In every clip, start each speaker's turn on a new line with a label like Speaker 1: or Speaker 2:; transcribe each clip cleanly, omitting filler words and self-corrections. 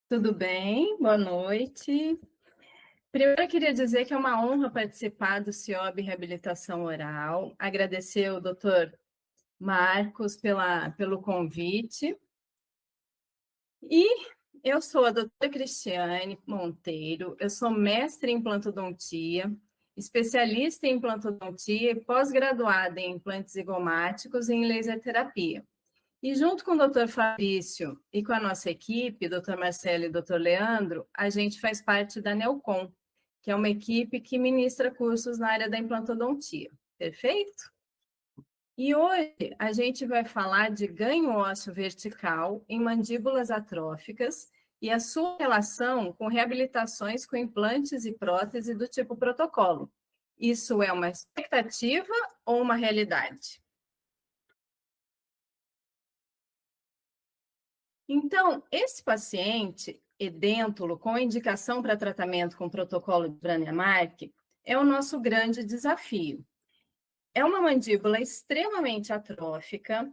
Speaker 1: Tudo bem? Boa noite. Primeiro, eu queria dizer que é uma honra participar do CIOB Reabilitação Oral, agradecer ao doutor Marcos pelo convite. E eu sou a doutora Cristiane Monteiro, eu sou mestre em implantodontia, especialista em implantodontia e pós-graduada em implantes zigomáticos e em laser terapia. E junto com o doutor Fabrício e com a nossa equipe, doutor Marcelo e doutor Leandro, a gente faz parte da Neocom, que é uma equipe que ministra cursos na área da implantodontia. Perfeito? E hoje a gente vai falar de ganho ósseo vertical em mandíbulas atróficas e a sua relação com reabilitações com implantes e prótese do tipo protocolo. Isso é uma expectativa ou uma realidade? Então, esse paciente edêntulo com indicação para tratamento com protocolo de Branner-Mark é o nosso grande desafio. É uma mandíbula extremamente atrófica,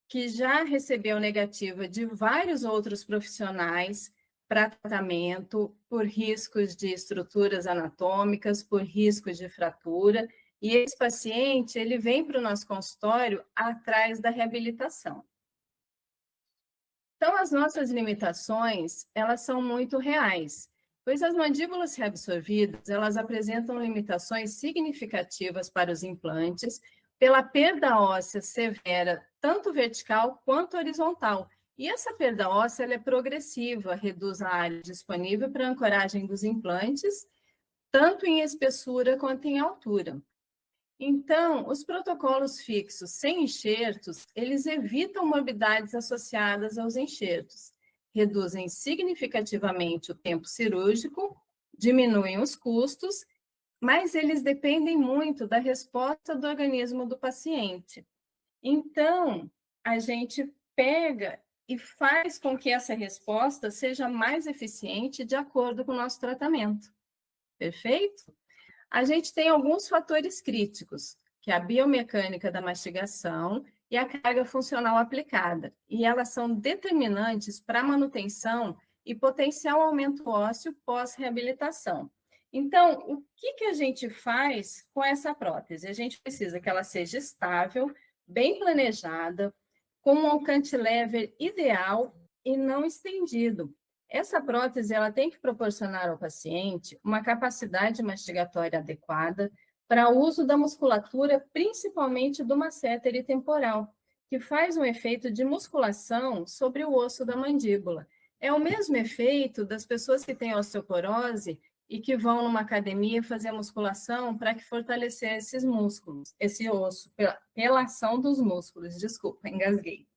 Speaker 1: que já recebeu negativa de vários outros profissionais para tratamento por riscos de estruturas anatômicas, por riscos de fratura, e esse paciente, ele vem para o nosso consultório atrás da reabilitação. Então, as nossas limitações, elas são muito reais, pois as mandíbulas reabsorvidas, elas apresentam limitações significativas para os implantes pela perda óssea severa, tanto vertical quanto horizontal. E essa perda óssea ela é progressiva, reduz a área disponível para a ancoragem dos implantes, tanto em espessura quanto em altura. Então, os protocolos fixos sem enxertos, eles evitam morbidades associadas aos enxertos, reduzem significativamente o tempo cirúrgico, diminuem os custos, mas eles dependem muito da resposta do organismo do paciente. Então, a gente pega e faz com que essa resposta seja mais eficiente de acordo com o nosso tratamento. Perfeito? A gente tem alguns fatores críticos, que é a biomecânica da mastigação e a carga funcional aplicada, e elas são determinantes para a manutenção e potencial aumento ósseo pós-reabilitação. Então, o que a gente faz com essa prótese? A gente precisa que ela seja estável, bem planejada, com um cantilever ideal e não estendido. Essa prótese ela tem que proporcionar ao paciente uma capacidade mastigatória adequada para o uso da musculatura, principalmente do masseter temporal, que faz um efeito de musculação sobre o osso da mandíbula. É o mesmo efeito das pessoas que têm osteoporose e que vão numa academia fazer musculação para que fortalecer esses músculos, esse osso, pela ação dos músculos. Desculpa, engasguei.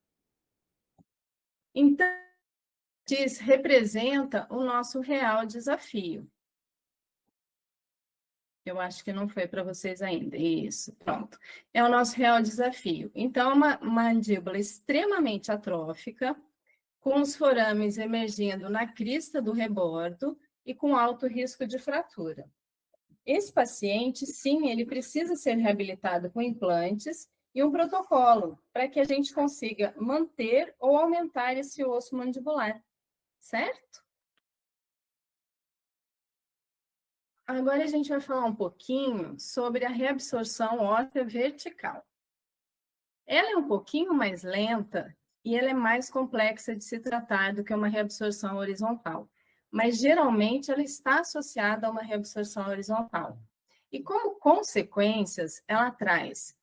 Speaker 1: Então, representa o nosso real desafio. Eu acho que não foi para vocês ainda. Isso, pronto. É o nosso real desafio. Então, é uma mandíbula extremamente atrófica, com os forames emergindo na crista do rebordo e com alto risco de fratura. Esse paciente, sim, ele precisa ser reabilitado com implantes e um protocolo para que a gente consiga manter ou aumentar esse osso mandibular, certo? Agora a gente vai falar um pouquinho sobre a reabsorção óssea vertical. Ela é um pouquinho mais lenta e ela é mais complexa de se tratar do que uma reabsorção horizontal, mas geralmente ela está associada a uma reabsorção horizontal. E como consequências, ela traz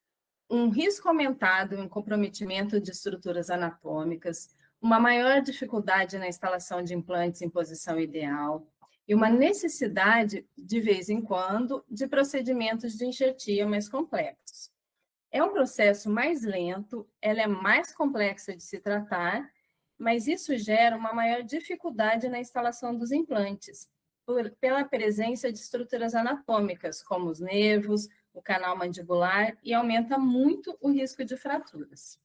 Speaker 1: um risco aumentado em comprometimento de estruturas anatômicas, uma maior dificuldade na instalação de implantes em posição ideal e uma necessidade, de vez em quando, de procedimentos de enxertia mais complexos. É um processo mais lento, ela é mais complexa de se tratar, mas isso gera uma maior dificuldade na instalação dos implantes, pela presença de estruturas anatômicas, como os nervos, o canal mandibular, e aumenta muito o risco de fraturas.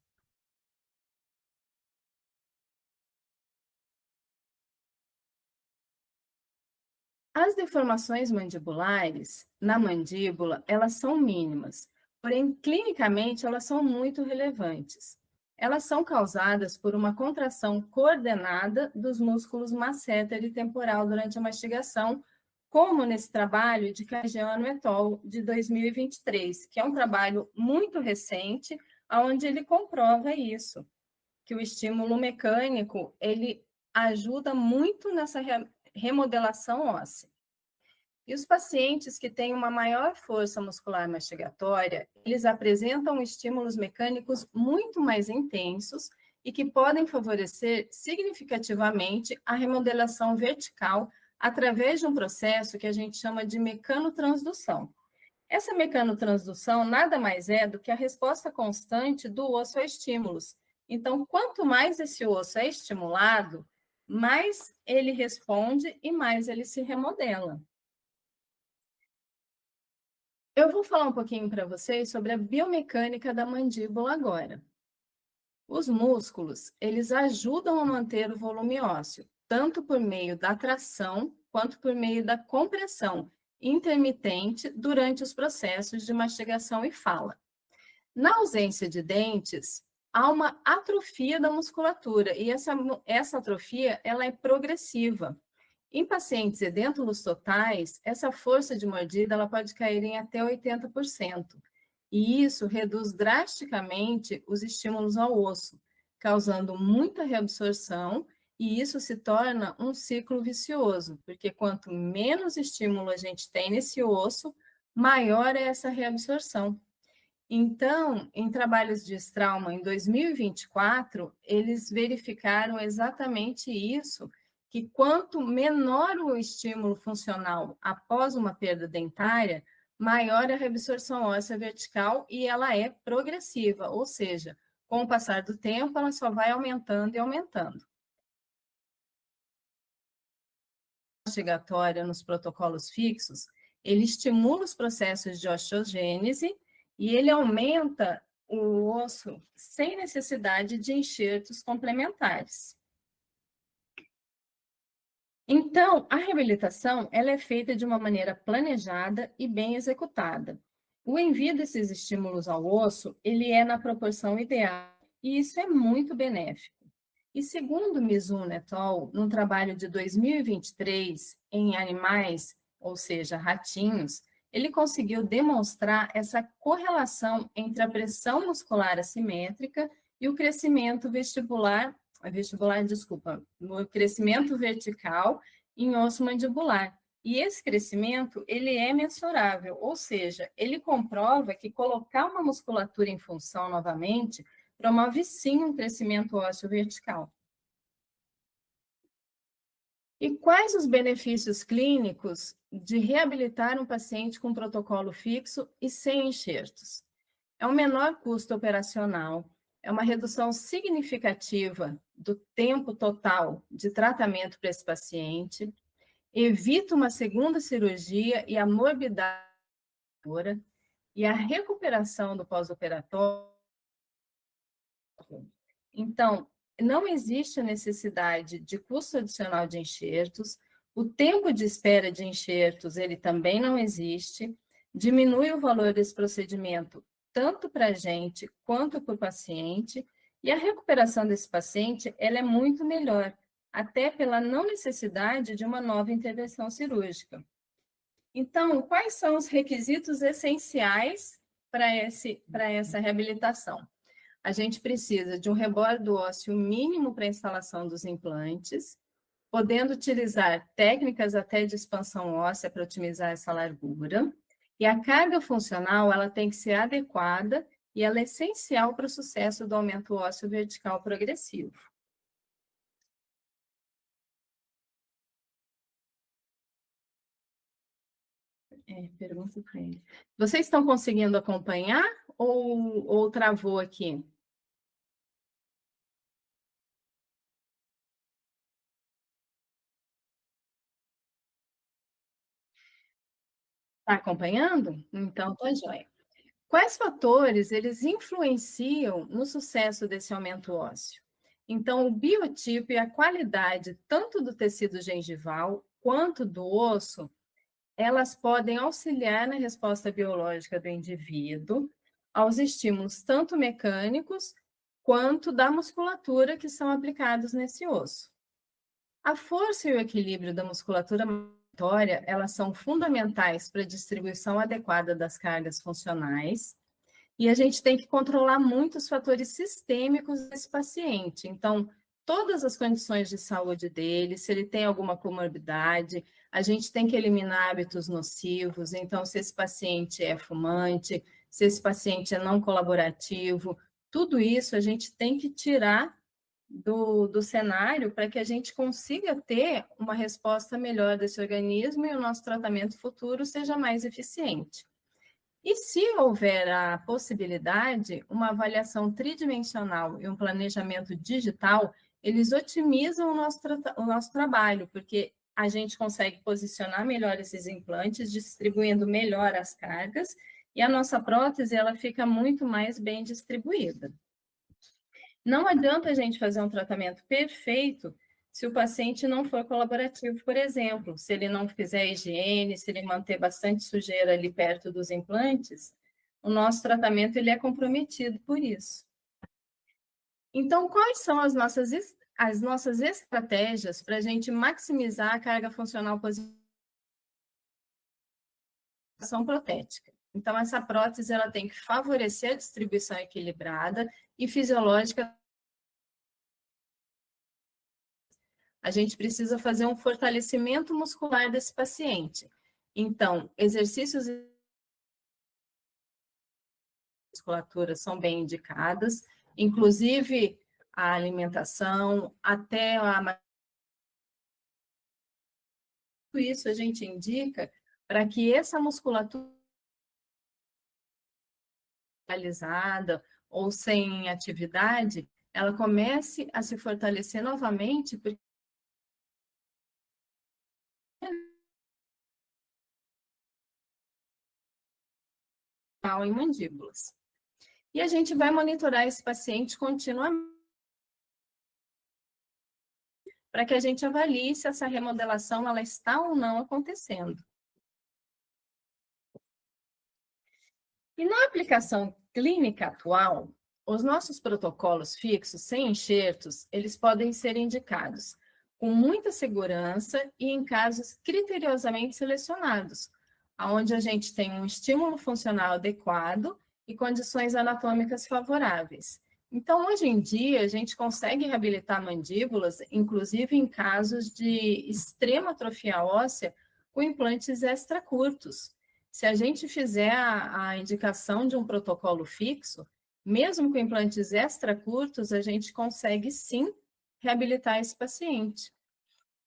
Speaker 1: As deformações mandibulares na mandíbula, elas são mínimas, porém, clinicamente, elas são muito relevantes. elas são causadas por uma contração coordenada dos músculos masseter e temporal durante a mastigação, como nesse trabalho de Caggiano et al. De 2023, que é um trabalho muito recente, onde ele comprova isso, que o estímulo mecânico, ele ajuda muito nessa remodelação óssea. E os pacientes que têm uma maior força muscular mastigatória, eles apresentam estímulos mecânicos muito mais intensos e que podem favorecer significativamente a remodelação vertical através de um processo que a gente chama de mecanotransdução. Essa mecanotransdução nada mais é do que a resposta constante do osso a estímulos. Então, quanto mais esse osso é estimulado, mais ele responde e mais ele se remodela. Eu vou falar um pouquinho para vocês sobre a biomecânica da mandíbula agora. Os músculos, eles ajudam a manter o volume ósseo, tanto por meio da tração quanto por meio da compressão intermitente durante os processos de mastigação e fala. Na ausência de dentes, há uma atrofia da musculatura e essa atrofia ela é progressiva. Em pacientes edêntulos totais, essa força de mordida ela pode cair em até 80%, e isso reduz drasticamente os estímulos ao osso, causando muita reabsorção, e isso se torna um ciclo vicioso, porque quanto menos estímulo a gente tem nesse osso, maior é essa reabsorção. Então, em trabalhos de Straumann em 2024, eles verificaram exatamente isso, que quanto menor o estímulo funcional após uma perda dentária, maior a reabsorção óssea vertical e ela é progressiva, ou seja, com o passar do tempo, ela só vai aumentando e aumentando. Mastigatória nos protocolos fixos, ele estimula os processos de osteogênese e ele aumenta o osso sem necessidade de enxertos complementares. Então, a reabilitação ela é feita de uma maneira planejada e bem executada. O envio desses estímulos ao osso, ele é na proporção ideal, e isso é muito benéfico. E segundo Mizuno et al., num trabalho de 2023 em animais, ou seja, ratinhos, ele conseguiu demonstrar essa correlação entre a pressão muscular assimétrica e o crescimento o crescimento vertical em osso mandibular. E esse crescimento, ele é mensurável, ou seja, ele comprova que colocar uma musculatura em função novamente promove sim um crescimento ósseo vertical. E quais os benefícios clínicos de reabilitar um paciente com protocolo fixo e sem enxertos? É um menor custo operacional, é uma redução significativa do tempo total de tratamento para esse paciente, evita uma segunda cirurgia e a morbidade e a recuperação do pós-operatório. Então, não existe a necessidade de custo adicional de enxertos, o tempo de espera de enxertos, ele também não existe, diminui o valor desse procedimento tanto para a gente quanto para o paciente, e a recuperação desse paciente, ela é muito melhor, até pela não necessidade de uma nova intervenção cirúrgica. Então, quais são os requisitos essenciais para essa reabilitação? A gente precisa de um rebordo ósseo mínimo para a instalação dos implantes, podendo utilizar técnicas até de expansão óssea para otimizar essa largura, e a carga funcional ela tem que ser adequada e ela é essencial para o sucesso do aumento ósseo vertical progressivo. Pergunta para ele. Vocês estão conseguindo acompanhar ou travou aqui? Está acompanhando? Então, tá joia. Quais fatores eles influenciam no sucesso desse aumento ósseo? Então, o biotipo e a qualidade tanto do tecido gengival quanto do osso, elas podem auxiliar na resposta biológica do indivíduo aos estímulos tanto mecânicos quanto da musculatura que são aplicados nesse osso. A força e o equilíbrio da musculatura motora, elas são fundamentais para a distribuição adequada das cargas funcionais, e a gente tem que controlar muito os fatores sistêmicos desse paciente. Então, todas as condições de saúde dele, se ele tem alguma comorbidade, a gente tem que eliminar hábitos nocivos. Então, se esse paciente é fumante, se esse paciente é não colaborativo, tudo isso a gente tem que tirar do cenário para que a gente consiga ter uma resposta melhor desse organismo e o nosso tratamento futuro seja mais eficiente. E se houver a possibilidade, uma avaliação tridimensional e um planejamento digital, eles otimizam o nosso trabalho, porque a gente consegue posicionar melhor esses implantes, distribuindo melhor as cargas, e a nossa prótese ela fica muito mais bem distribuída. Não adianta a gente fazer um tratamento perfeito se o paciente não for colaborativo, por exemplo, se ele não fizer higiene, se ele manter bastante sujeira ali perto dos implantes, o nosso tratamento ele é comprometido por isso. Então, quais são as nossas estratégias para a gente maximizar a carga funcional positiva protética? Então, essa prótese ela tem que favorecer a distribuição equilibrada e fisiológica. A gente precisa fazer um fortalecimento muscular desse paciente. Então, exercícios de musculatura são bem indicados, inclusive a alimentação, até a... Tudo isso a gente indica para que essa musculatura paralisada ou sem atividade, ela comece a se fortalecer novamente, porque em mandíbulas. E a gente vai monitorar esse paciente continuamente para que a gente avalie se essa remodelação ela está ou não acontecendo. E na aplicação clínica atual, os nossos protocolos fixos sem enxertos, eles podem ser indicados com muita segurança e em casos criteriosamente selecionados, onde a gente tem um estímulo funcional adequado e condições anatômicas favoráveis. Então, hoje em dia, a gente consegue reabilitar mandíbulas, inclusive em casos de extrema atrofia óssea, com implantes extracurtos. Se a gente fizer a indicação de um protocolo fixo, mesmo com implantes extracurtos, a gente consegue sim reabilitar esse paciente.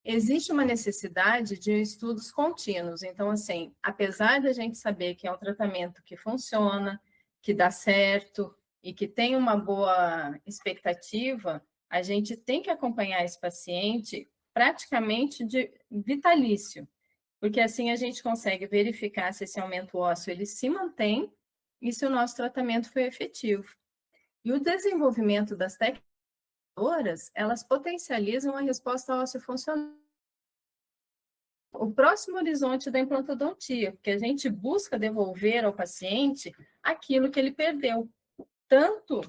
Speaker 1: Existe uma necessidade de estudos contínuos. Então, assim, apesar da gente saber que é um tratamento que funciona, que dá certo e que tem uma boa expectativa, a gente tem que acompanhar esse paciente praticamente de vitalício, porque assim a gente consegue verificar se esse aumento ósseo ele se mantém e se o nosso tratamento foi efetivo. E o desenvolvimento das técnicas, elas potencializam a resposta ósseo-funcional. O próximo horizonte da implantodontia, porque a gente busca devolver ao paciente aquilo que ele perdeu, tanto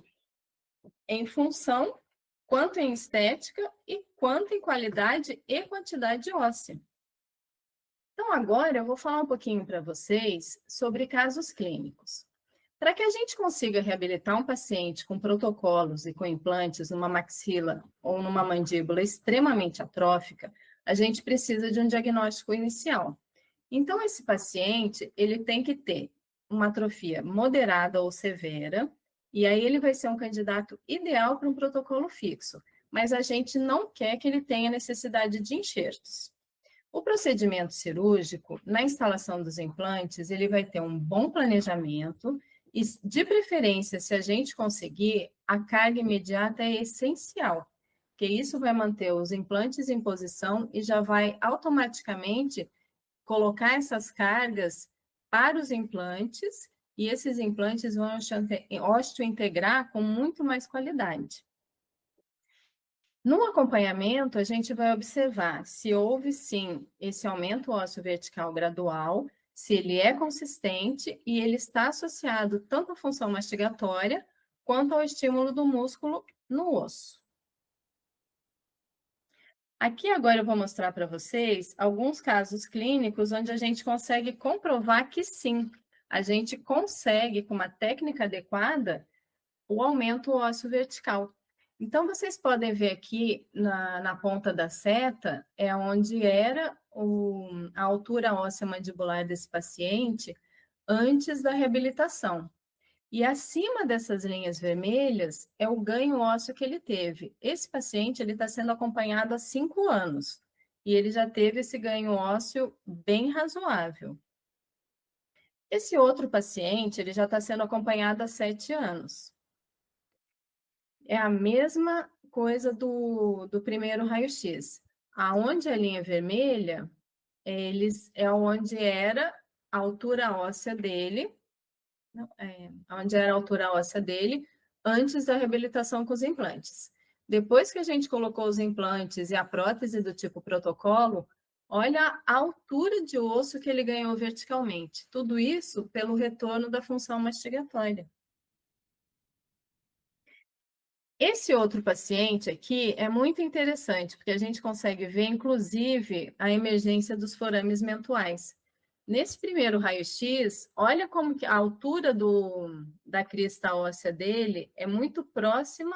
Speaker 1: em função, quanto em estética e quanto em qualidade e quantidade óssea. Então, agora eu vou falar um pouquinho para vocês sobre casos clínicos. Para que a gente consiga reabilitar um paciente com protocolos e com implantes numa maxila ou numa mandíbula extremamente atrófica, a gente precisa de um diagnóstico inicial. Então, esse paciente, ele tem que ter uma atrofia moderada ou severa, e aí ele vai ser um candidato ideal para um protocolo fixo, mas a gente não quer que ele tenha necessidade de enxertos. O procedimento cirúrgico, na instalação dos implantes, ele vai ter um bom planejamento e, de preferência, se a gente conseguir, a carga imediata é essencial, porque isso vai manter os implantes em posição e já vai automaticamente colocar essas cargas para os implantes e esses implantes vão osteointegrar com muito mais qualidade. No acompanhamento, a gente vai observar se houve, sim, esse aumento ósseo vertical gradual, se ele é consistente e ele está associado tanto à função mastigatória quanto ao estímulo do músculo no osso. Aqui agora eu vou mostrar para vocês alguns casos clínicos onde a gente consegue comprovar que sim, a gente consegue, com uma técnica adequada, o aumento ósseo vertical. Então, vocês podem ver aqui na ponta da seta, é onde era a altura óssea mandibular desse paciente antes da reabilitação. E acima dessas linhas vermelhas é o ganho ósseo que ele teve. Esse paciente ele está sendo acompanhado há 5 anos e ele já teve esse ganho ósseo bem razoável. Esse outro paciente ele já está sendo acompanhado há 7 anos. É a mesma coisa do primeiro raio-x. Aonde a linha vermelha, é onde era a altura óssea dele, onde era a altura óssea dele antes da reabilitação com os implantes. Depois que a gente colocou os implantes e a prótese do tipo protocolo, olha a altura de osso que ele ganhou verticalmente. Tudo isso pelo retorno da função mastigatória. Esse outro paciente aqui é muito interessante, porque a gente consegue ver, inclusive, a emergência dos forames mentuais. Nesse primeiro raio-x, olha como que a altura da crista óssea dele é muito próxima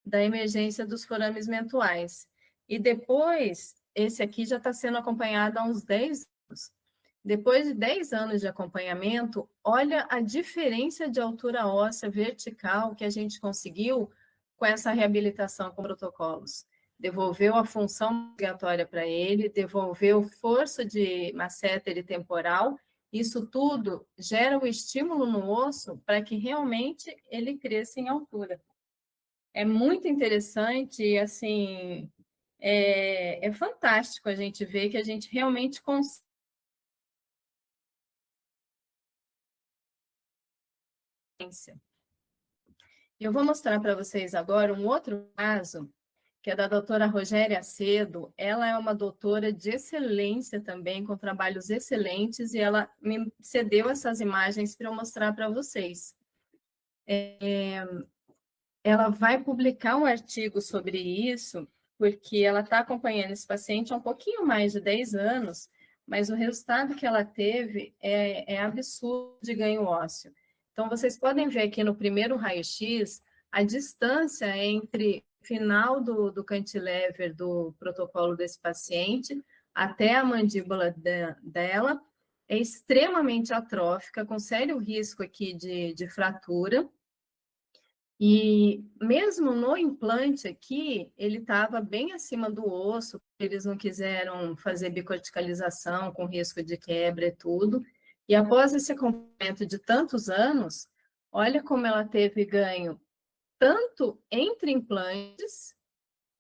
Speaker 1: da emergência dos forames mentuais. E depois, esse aqui já está sendo acompanhado há uns 10 anos. Depois de 10 anos de acompanhamento, olha a diferença de altura óssea vertical que a gente conseguiu com essa reabilitação com protocolos. Devolveu a função navigatória para ele, devolveu força de masséter e temporal. Isso tudo gera o estímulo no osso para que realmente ele cresça em altura. É muito interessante e, assim, é fantástico a gente ver que a gente realmente consegue. Eu vou mostrar para vocês agora um outro caso, que é da doutora Rogéria Acedo. Ela é uma doutora de excelência também, com trabalhos excelentes, e ela me cedeu essas imagens para eu mostrar para vocês. Ela vai publicar um artigo sobre isso, porque ela está acompanhando esse paciente há um pouquinho mais de 10 anos, mas o resultado que ela teve é absurdo de ganho ósseo. Então, vocês podem ver aqui no primeiro raio-x a distância entre o final do cantilever do protocolo desse paciente até a mandíbula dela é extremamente atrófica, com sério risco aqui de fratura. E mesmo no implante aqui, ele estava bem acima do osso, eles não quiseram fazer bicorticalização com risco de quebra e tudo. E após esse acompanhamento de tantos anos, olha como ela teve ganho tanto entre implantes,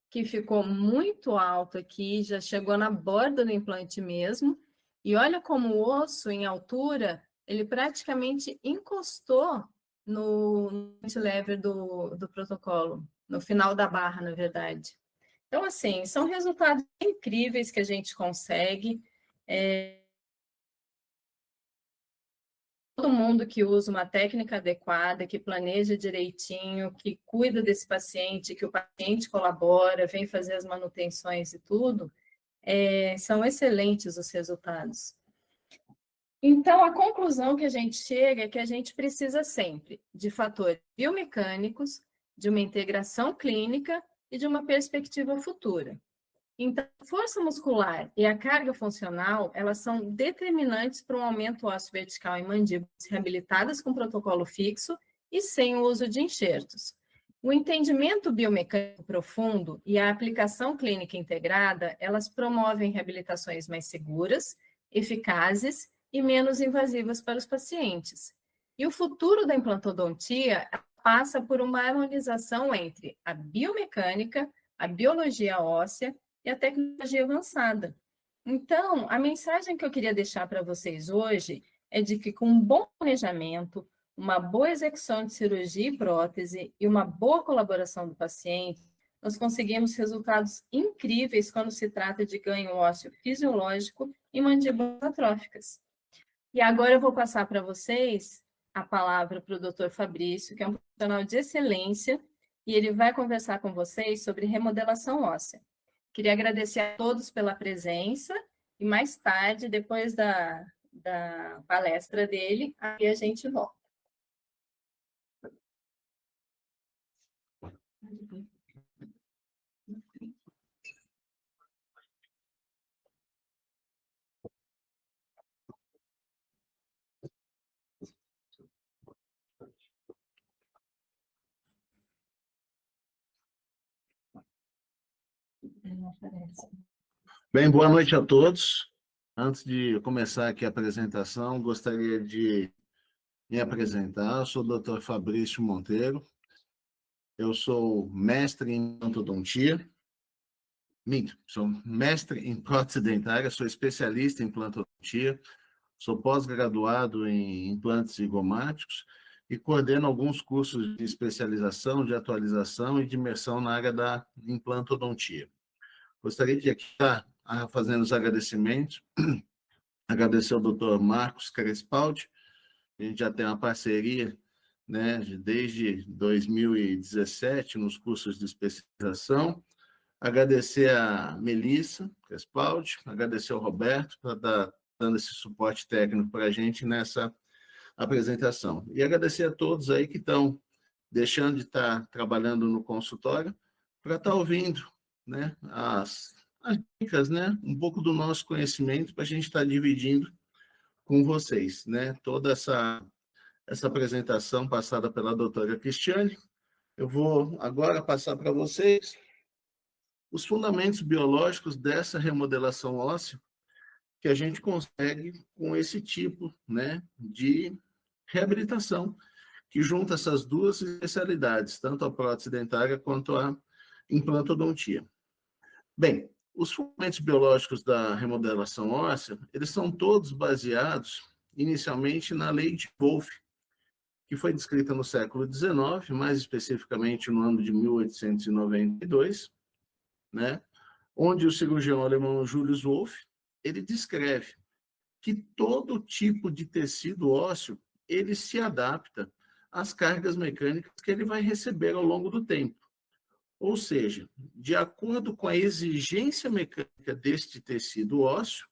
Speaker 1: que ficou muito alto aqui, já chegou na borda do implante mesmo, e olha como o osso em altura, ele praticamente encostou no lever do protocolo, no final da barra, na verdade. Então, assim, são resultados incríveis que a gente consegue. Todo mundo que usa uma técnica adequada, que planeja direitinho, que cuida desse paciente, que o paciente colabora, vem fazer as manutenções e tudo, são excelentes os resultados. Então, a conclusão que a gente chega é que a gente precisa sempre de fatores biomecânicos, de uma integração clínica e de uma perspectiva futura. Então, a força muscular e a carga funcional, elas são determinantes para um aumento ósseo vertical em mandíbulas reabilitadas com protocolo fixo e sem o uso de enxertos. O entendimento biomecânico profundo e a aplicação clínica integrada, elas promovem reabilitações mais seguras, eficazes e menos invasivas para os pacientes. E o futuro da implantodontia passa por uma harmonização entre a biomecânica, a biologia óssea e a tecnologia avançada. Então, a mensagem que eu queria deixar para vocês hoje é de que com um bom planejamento, uma boa execução de cirurgia e prótese e uma boa colaboração do paciente, nós conseguimos resultados incríveis quando se trata de ganho ósseo fisiológico e mandíbulas atróficas. E agora eu vou passar para vocês a palavra para o Dr. Fabrício, que é um profissional de excelência e ele vai conversar com vocês sobre remodelação óssea. Queria agradecer a todos pela presença e mais tarde, depois da palestra dele, aí a gente volta.
Speaker 2: Bem, boa noite a todos. Antes de começar aqui a apresentação, gostaria de me apresentar. Eu sou o Dr. Fabrício Monteiro. Eu sou mestre em odontologia. Sou mestre em prótese dentária, sou especialista em implantodontia, sou pós-graduado em implantes zigomáticos e coordeno alguns cursos de especialização, de atualização e de imersão na área da implantodontia. Gostaria de aqui estar fazendo os agradecimentos, agradecer ao Dr. Marcos Crespaldi. A gente já tem uma parceria, né, desde 2017 nos cursos de especialização. Agradecer a Melissa Crespaldi, agradecer ao Roberto por estar dando esse suporte técnico para a gente nessa apresentação. E agradecer a todos aí que estão deixando de estar trabalhando no consultório para estar ouvindo, né, as dicas, né, um pouco do nosso conhecimento para a gente estar dividindo com vocês, né, toda essa apresentação passada pela doutora Cristiane. Eu vou agora passar para vocês os fundamentos biológicos dessa remodelação óssea que a gente consegue com esse tipo, né, de reabilitação, que junta essas duas especialidades, tanto a prótese dentária quanto a implantodontia. Bem, os fundamentos biológicos da remodelação óssea, eles são todos baseados inicialmente na lei de Wolff, que foi descrita no século XIX, mais especificamente no ano de 1892, né? Onde o cirurgião alemão Julius Wolff, ele descreve que todo tipo de tecido ósseo, ele se adapta às cargas mecânicas que ele vai receber ao longo do tempo. Ou seja, de acordo com a exigência mecânica deste tecido ósseo,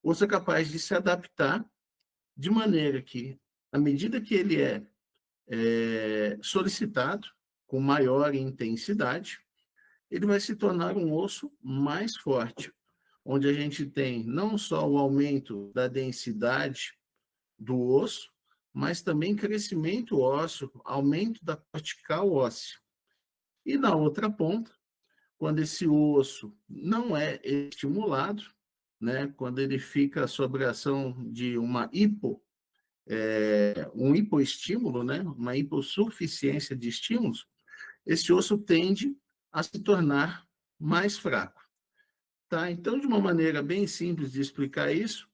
Speaker 2: você é capaz de se adaptar de maneira que, à medida que ele é solicitado, com maior intensidade, ele vai se tornar um osso mais forte, onde a gente tem não só o aumento da densidade do osso, mas também crescimento ósseo, aumento da cortical óssea. E na outra ponta, quando esse osso não é estimulado, né, quando ele fica sob a ação de um hipoestímulo, né, uma hipossuficiência de estímulos, esse osso tende a se tornar mais fraco. Tá? Então, de uma maneira bem simples de explicar isso,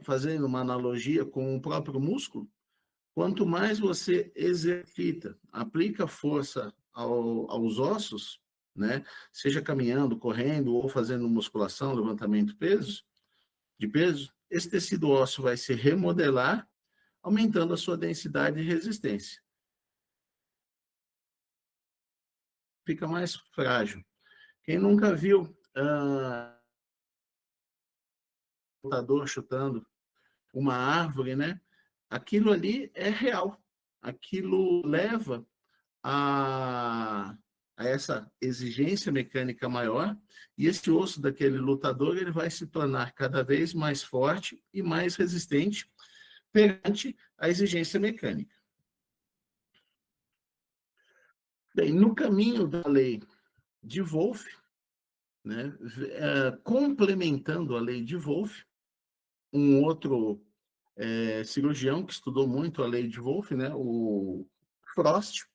Speaker 2: fazendo uma analogia com o próprio músculo, quanto mais você exercita, aplica força aos ossos, né, seja caminhando, correndo ou fazendo musculação, levantamento de peso, esse tecido ósseo vai se remodelar, aumentando a sua densidade e resistência. Fica mais frágil. Quem nunca viu lutador chutando uma árvore, né? Aquilo ali é real. Aquilo leva a essa exigência mecânica maior, e esse osso daquele lutador ele vai se tornar cada vez mais forte e mais resistente perante a exigência mecânica. Bem, no caminho da lei de Wolff, né, complementando a lei de Wolff, um outro cirurgião que estudou muito a lei de Wolff, né, o Frost,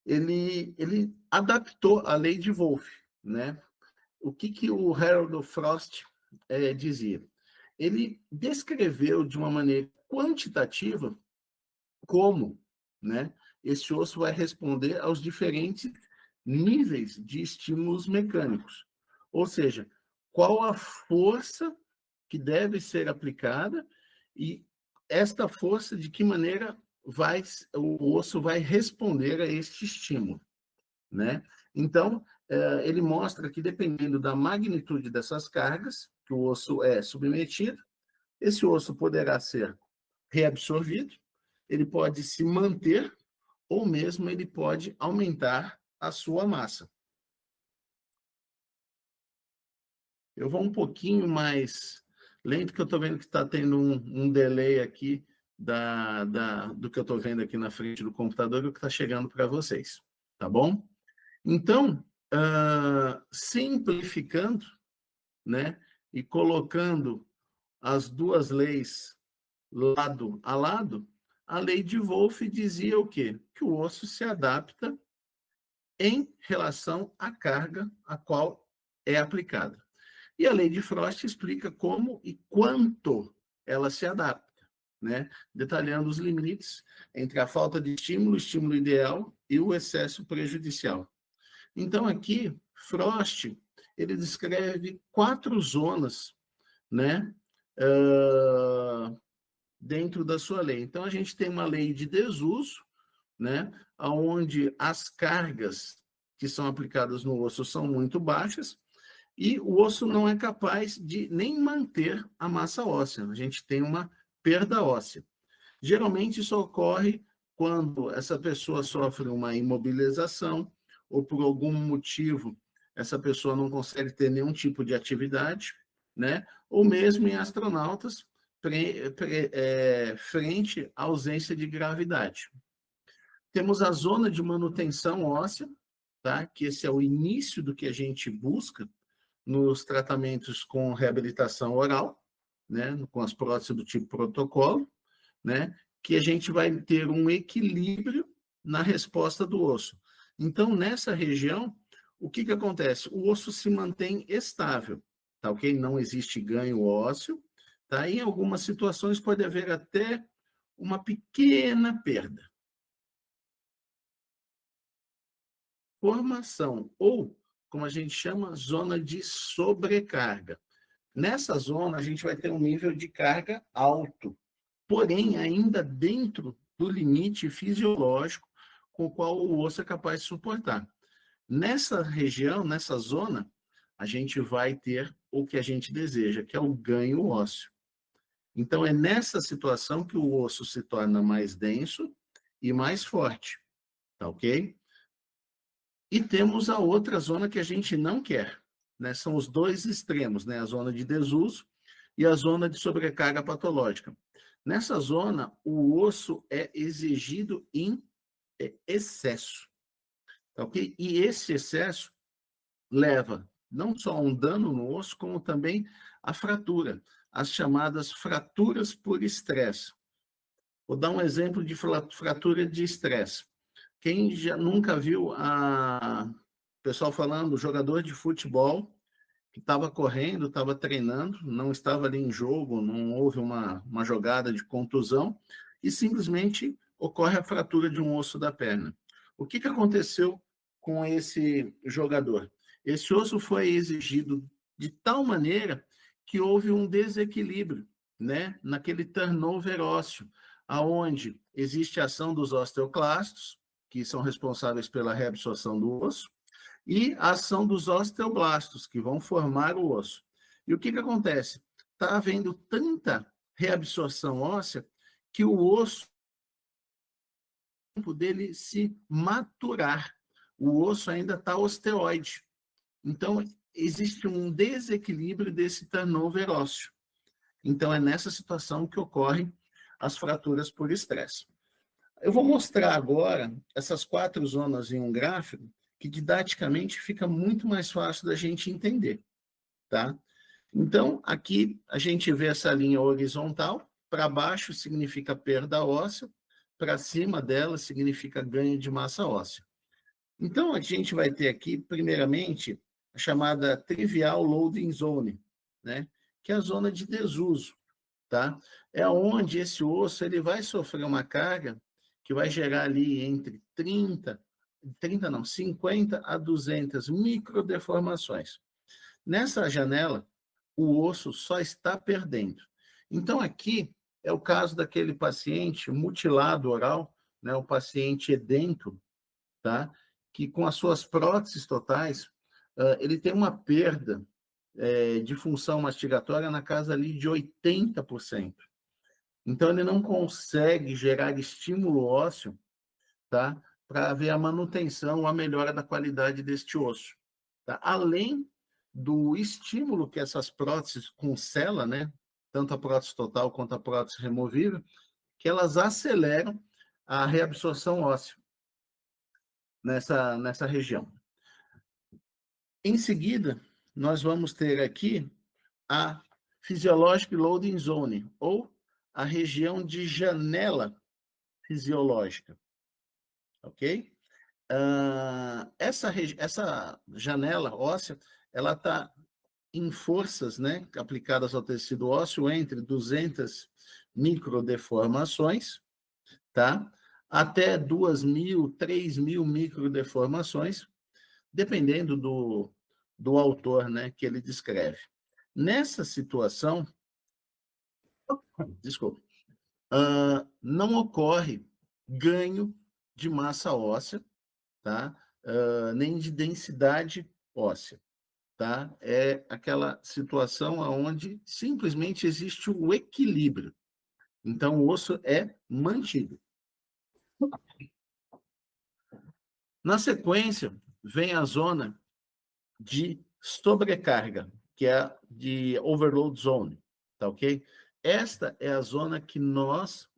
Speaker 2: ele adaptou a lei de Wolff, né? O que o Harold Frost dizia? Ele descreveu de uma maneira quantitativa como, né, esse osso vai responder aos diferentes níveis de estímulos mecânicos. Ou seja, qual a força que deve ser aplicada e esta força de que maneira o osso vai responder a este estímulo, né? Então, ele mostra que, dependendo da magnitude dessas cargas que o osso é submetido, esse osso poderá ser reabsorvido, ele pode se manter, ou mesmo ele pode aumentar a sua massa. Eu vou um pouquinho mais lento, porque eu estou vendo que está tendo um delay aqui do que eu estou vendo aqui na frente do computador e o que está chegando para vocês, tá bom? Então, simplificando, né, e colocando as duas leis lado a lado, a lei de Wolff dizia o quê? Que o osso se adapta em relação à carga a qual é aplicada. E a lei de Frost explica como e quanto ela se adapta, né? Detalhando os limites entre a falta de estímulo, o estímulo ideal e o excesso prejudicial. Então, aqui, Frost, ele descreve 4 zonas, né? Dentro da sua lei. Então, a gente tem uma lei de desuso, né? Onde as cargas que são aplicadas no osso são muito baixas, e o osso não é capaz de nem manter a massa óssea. A gente tem uma perda óssea. Geralmente isso ocorre quando essa pessoa sofre uma imobilização ou por algum motivo essa pessoa não consegue ter nenhum tipo de atividade, né? Ou mesmo em astronautas frente à ausência de gravidade. Temos a zona de manutenção óssea, tá? Que esse é o início do que a gente busca nos tratamentos com reabilitação oral, né, com as próteses do tipo protocolo, né, que a gente vai ter um equilíbrio na resposta do osso. Então, nessa região, o que acontece? O osso se mantém estável, tá ok? Não existe ganho ósseo, tá? Em algumas situações pode haver até uma pequena perda. Formação, ou, como a gente chama, zona de sobrecarga. Nessa zona, a gente vai ter um nível de carga alto, porém, ainda dentro do limite fisiológico com o qual o osso é capaz de suportar. Nessa região, nessa zona, a gente vai ter o que a gente deseja, que é o ganho ósseo. Então, é nessa situação que o osso se torna mais denso e mais forte, tá ok? E temos a outra zona que a gente não quer, né? São os dois extremos, né? A zona de desuso e a zona de sobrecarga patológica. Nessa zona, o osso é exigido em excesso, tá ok? E esse excesso leva não só a um dano no osso, como também a fratura, as chamadas fraturas por estresse. Vou dar um exemplo de fratura de estresse. Quem já nunca viu o pessoal falando, jogador de futebol que estava correndo, estava treinando, não estava ali em jogo, não houve uma jogada de contusão, e simplesmente ocorre a fratura de um osso da perna. O que aconteceu com esse jogador? Esse osso foi exigido de tal maneira que houve um desequilíbrio, né, naquele turnover ósseo, aonde existe a ação dos osteoclastos, que são responsáveis pela reabsorção do osso, e a ação dos osteoblastos, que vão formar o osso. E o que acontece? Está havendo tanta reabsorção óssea que o osso, o tempo dele se maturar, o osso ainda está osteoide. Então, existe um desequilíbrio desse turnover ósseo. Então, é nessa situação que ocorrem as fraturas por estresse. Eu vou mostrar agora essas 4 zonas em um gráfico que didaticamente fica muito mais fácil da gente entender, tá? Então, aqui a gente vê essa linha horizontal, para baixo significa perda óssea, para cima dela significa ganho de massa óssea. Então, a gente vai ter aqui, primeiramente, a chamada trivial loading zone, né? Que é a zona de desuso, tá? É onde esse osso ele vai sofrer uma carga que vai gerar ali entre 50 a 200 microdeformações. Nessa janela, o osso só está perdendo. Então, aqui, é o caso daquele paciente mutilado oral, né, o paciente edêntulo, tá? Que com as suas próteses totais, ele tem uma perda de função mastigatória na casa ali de 80%. Então, ele não consegue gerar estímulo ósseo, tá? Para ver a manutenção, a melhora da qualidade deste osso. Tá? Além do estímulo que essas próteses com cela, né? Tanto a prótese total quanto a prótese removível, que elas aceleram a reabsorção óssea nessa região. Em seguida, nós vamos ter aqui a Physiologic Loading Zone, ou a região de janela fisiológica, ok? Essa janela óssea, ela está em forças, né, aplicadas ao tecido ósseo entre 200 microdeformações, tá? Até 2.000, 3.000 microdeformações, dependendo do autor, né, que ele descreve. Nessa situação, desculpa, não ocorre ganho de massa óssea, tá? Nem de densidade óssea, tá? É aquela situação onde simplesmente existe o equilíbrio. Então, o osso é mantido. Na sequência, vem a zona de sobrecarga, que é a de overload zone, tá ok? Esta é a zona que nós,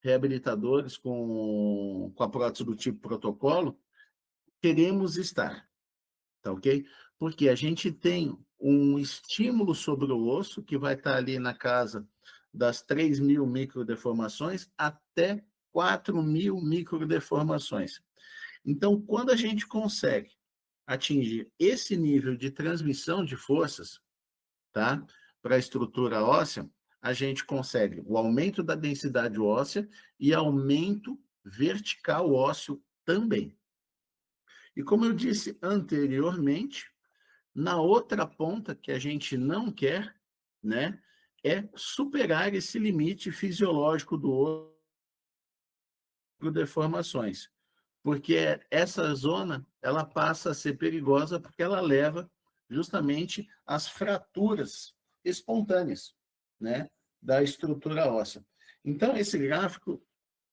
Speaker 2: reabilitadores com a prótese do tipo protocolo, queremos estar, tá ok? Porque a gente tem um estímulo sobre o osso, que vai estar ali na casa das 3.000 microdeformações até 4.000 microdeformações. Então, quando a gente consegue atingir esse nível de transmissão de forças, tá? Para a estrutura óssea, a gente consegue o aumento da densidade óssea e aumento vertical ósseo também. E como eu disse anteriormente, na outra ponta que a gente não quer, né, é superar esse limite fisiológico do osso por deformações, porque essa zona ela passa a ser perigosa porque ela leva justamente às fraturas espontâneas, né, da estrutura óssea. Então, esse gráfico,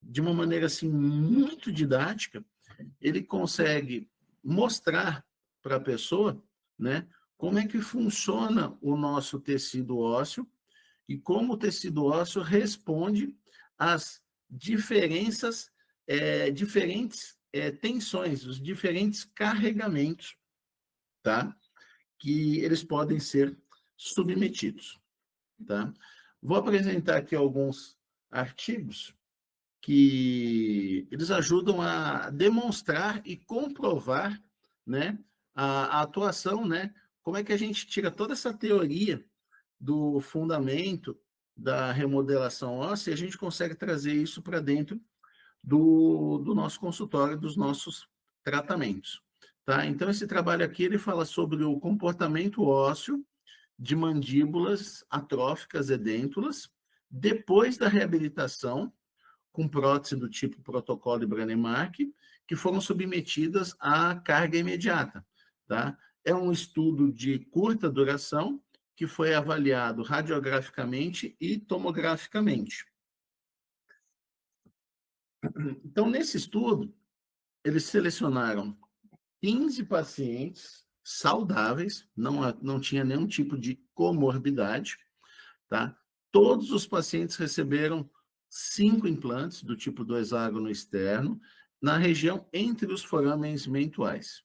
Speaker 2: de uma maneira assim muito didática, ele consegue mostrar para a pessoa, né, como é que funciona o nosso tecido ósseo e como o tecido ósseo responde às diferentes tensões, os diferentes carregamentos, tá? Que eles podem ser submetidos, tá? Vou apresentar aqui alguns artigos que eles ajudam a demonstrar e comprovar, né, a atuação, né, como é que a gente tira toda essa teoria do fundamento da remodelação óssea e a gente consegue trazer isso para dentro do nosso consultório, dos nossos tratamentos. Tá? Então, esse trabalho aqui ele fala sobre o comportamento ósseo de mandíbulas atróficas edêntulas depois da reabilitação com prótese do tipo protocolo de Brånemark, que foram submetidas à carga imediata. Tá? É um estudo de curta duração que foi avaliado radiograficamente e tomograficamente. Então, nesse estudo, eles selecionaram 15 pacientes saudáveis, não tinha nenhum tipo de comorbidade, tá? Todos os pacientes receberam 5 implantes do tipo do hexágono externo na região entre os forames mentuais.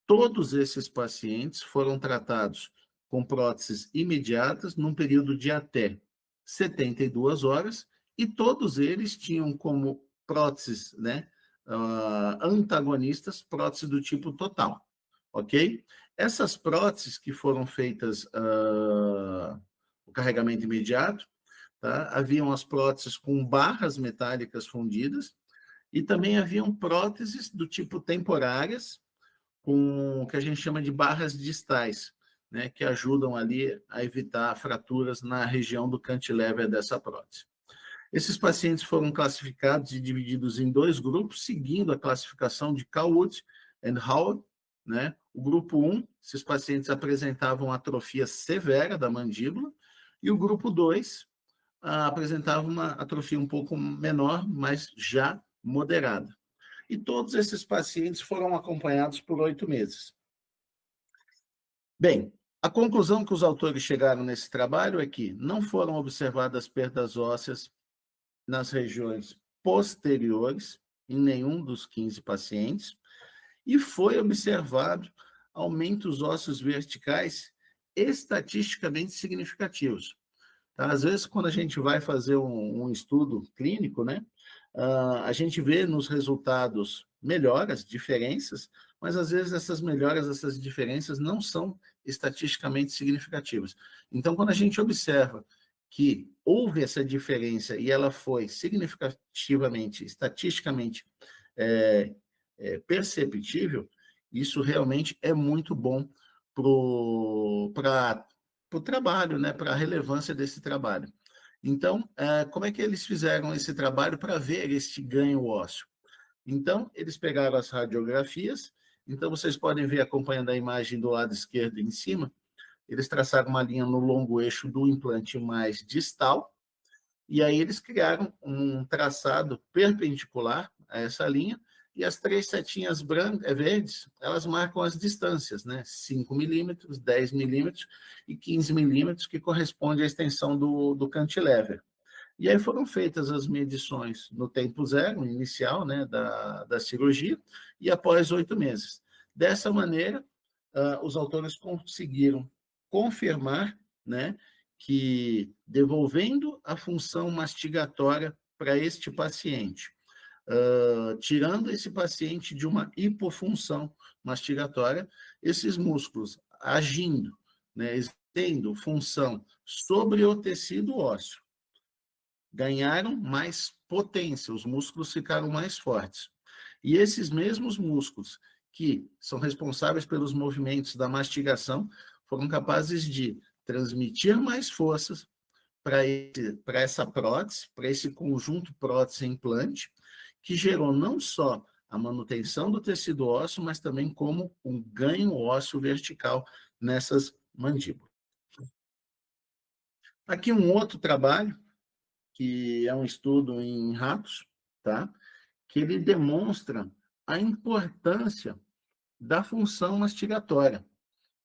Speaker 2: Todos esses pacientes foram tratados com próteses imediatas num período de até 72 horas e todos eles tinham como próteses, né, antagonistas, próteses do tipo total, ok? Essas próteses que foram feitas o carregamento imediato, tá? Haviam as próteses com barras metálicas fundidas e também haviam próteses do tipo temporárias, com o que a gente chama de barras distais, né, que ajudam ali a evitar fraturas na região do cantilever dessa prótese. Esses pacientes foram classificados e divididos em 2 grupos, seguindo a classificação de Coward e Howard, né? O grupo 1, esses pacientes apresentavam atrofia severa da mandíbula, e o grupo 2 apresentava uma atrofia um pouco menor, mas já moderada. E todos esses pacientes foram acompanhados por 8 meses. Bem, a conclusão que os autores chegaram nesse trabalho é que não foram observadas perdas ósseas nas regiões posteriores em nenhum dos 15 pacientes, e foi observado aumentos ósseos verticais estatisticamente significativos. Tá? Às vezes, quando a gente vai fazer um estudo clínico, né, a gente vê nos resultados melhoras, diferenças, mas às vezes essas melhoras, essas diferenças não são estatisticamente significativas. Então, quando a gente observa que houve essa diferença e ela foi significativamente, estatisticamente perceptível, isso realmente é muito bom para o trabalho, né, para a relevância desse trabalho. Então, como é que eles fizeram esse trabalho para ver este ganho ósseo? Então, eles pegaram as radiografias, então vocês podem ver, acompanhando a imagem do lado esquerdo em cima, eles traçaram uma linha no longo eixo do implante mais distal, e aí eles criaram um traçado perpendicular a essa linha, e as 3 setinhas verdes, elas marcam as distâncias, né? 5 milímetros, 10 milímetros e 15 milímetros, que corresponde à extensão do cantilever. E aí foram feitas as medições no tempo zero, inicial, né, da cirurgia, e após 8 meses. Dessa maneira, os autores conseguiram confirmar, né, que devolvendo a função mastigatória para este paciente, tirando esse paciente de uma hipofunção mastigatória, esses músculos agindo, né, tendo função sobre o tecido ósseo, ganharam mais potência, os músculos ficaram mais fortes. E esses mesmos músculos que são responsáveis pelos movimentos da mastigação foram capazes de transmitir mais forças para essa prótese, para esse conjunto prótese-implante, que gerou não só a manutenção do tecido ósseo, mas também como um ganho ósseo vertical nessas mandíbulas. Aqui um outro trabalho, que é um estudo em ratos, tá? Que ele demonstra a importância da função mastigatória,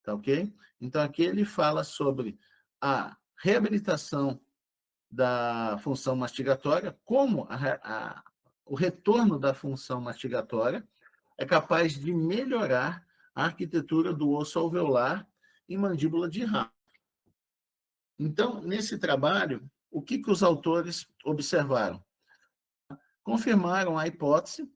Speaker 2: tá ok? Então, aqui ele fala sobre a reabilitação da função mastigatória, como o retorno da função mastigatória é capaz de melhorar a arquitetura do osso alveolar em mandíbula de rato. Então, nesse trabalho, o que os autores observaram? Confirmaram a hipótese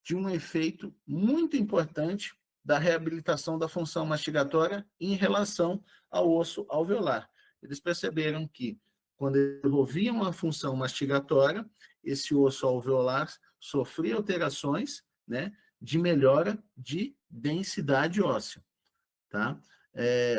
Speaker 2: de um efeito muito importante da reabilitação da função mastigatória em relação ao osso alveolar. Eles perceberam que, quando devolviam a função mastigatória, esse osso alveolar sofria alterações, né, de melhora de densidade óssea. Tá?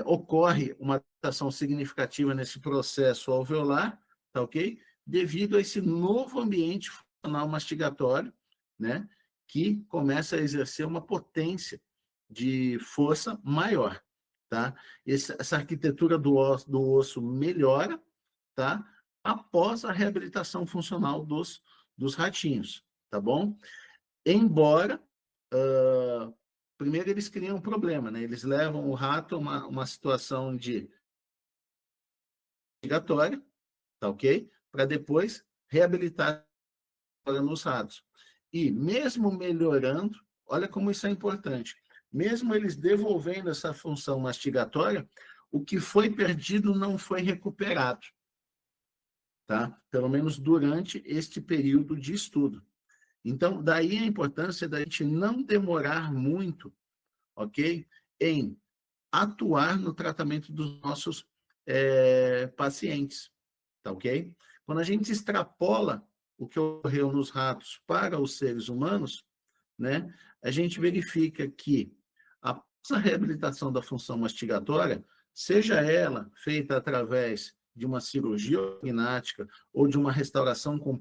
Speaker 2: Ocorre uma adaptação significativa nesse processo alveolar, tá ok? Devido a esse novo ambiente funcional mastigatório, né, que começa a exercer uma potência de força maior, tá? Essa arquitetura do osso melhora, tá? Após a reabilitação funcional dos ratinhos, tá bom? Embora, primeiro eles criam um problema, né? Eles levam o rato a uma situação de mastigatória, tá ok? Para depois reabilitar nos ratos. E mesmo melhorando, olha como isso é importante, mesmo eles devolvendo essa função mastigatória, o que foi perdido não foi recuperado, tá? Pelo menos durante este período de estudo. Então, daí a importância da gente não demorar muito, ok? Em atuar no tratamento dos nossos pacientes, tá ok? Quando a gente extrapola o que ocorreu nos ratos para os seres humanos, né, a gente verifica que após a reabilitação da função mastigatória, seja ela feita através de uma cirurgia ortognática ou de uma restauração com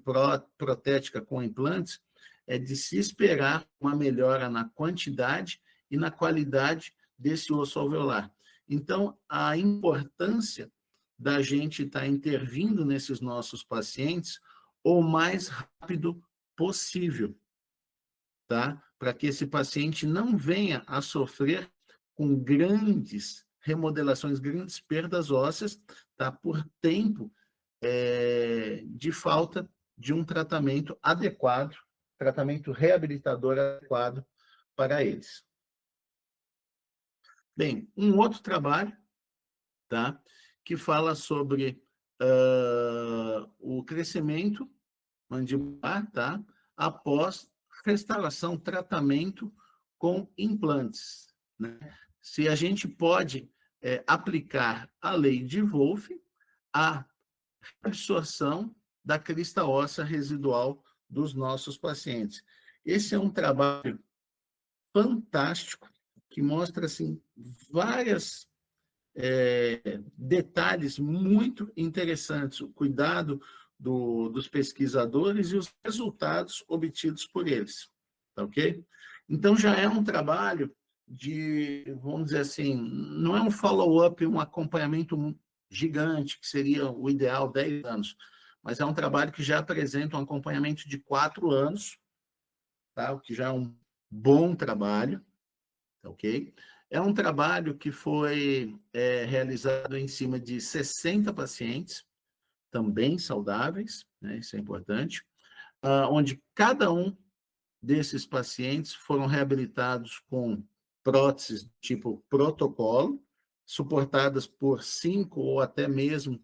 Speaker 2: protética com implantes, é de se esperar uma melhora na quantidade e na qualidade desse osso alveolar. Então, a importância da gente estar intervindo nesses nossos pacientes o mais rápido possível, tá? Para que esse paciente não venha a sofrer com grandes remodelações, grandes perdas ósseas, tá? Por tempo de falta de um tratamento adequado, tratamento reabilitador adequado para eles. Bem, um outro trabalho, tá? Que fala sobre o crescimento mandibular, tá? Após restauração, tratamento com implantes, né? Se a gente pode aplicar a lei de Wolff à absorção da crista óssea residual dos nossos pacientes. Esse é um trabalho fantástico que mostra assim várias detalhes muito interessantes, o cuidado dos pesquisadores e os resultados obtidos por eles, tá ok? Então, já é um trabalho de, vamos dizer assim, não é um follow-up, um acompanhamento gigante, que seria o ideal 10 anos, mas é um trabalho que já apresenta um acompanhamento de 4 anos, tá? O que já é um bom trabalho, tá ok? É um trabalho que foi realizado em cima de 60 pacientes, também saudáveis, né? Isso é importante, onde cada um desses pacientes foram reabilitados com próteses tipo protocolo, suportadas por 5 ou até mesmo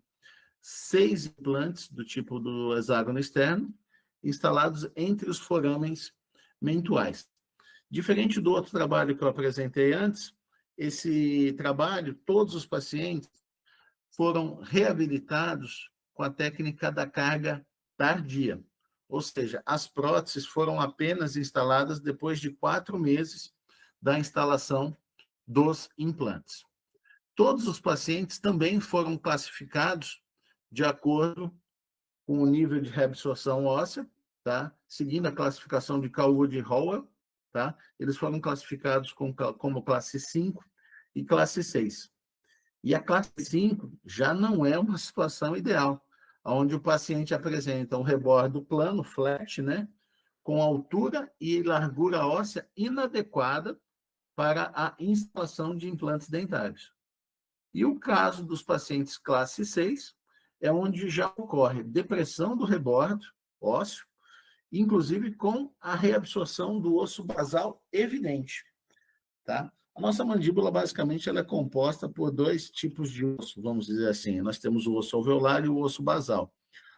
Speaker 2: 6 implantes do tipo do hexágono externo, instalados entre os foramens mentuais. Diferente do outro trabalho que eu apresentei antes, esse trabalho, todos os pacientes foram reabilitados com a técnica da carga tardia, ou seja, as próteses foram apenas instaladas depois de 4 meses da instalação dos implantes. Todos os pacientes também foram classificados de acordo com o nível de reabsorção óssea, tá? Seguindo a classificação de Calwood e Howell, tá? Eles foram classificados como classe 5 e classe 6. E a classe 5 já não é uma situação ideal, onde o paciente apresenta um rebordo plano, flat, né? Com altura e largura óssea inadequada para a instalação de implantes dentários. E o caso dos pacientes classe 6 é onde já ocorre depressão do rebordo ósseo, inclusive com a reabsorção do osso basal evidente, tá? A nossa mandíbula, basicamente, ela é composta por 2 tipos de osso, vamos dizer assim. Nós temos o osso alveolar e o osso basal.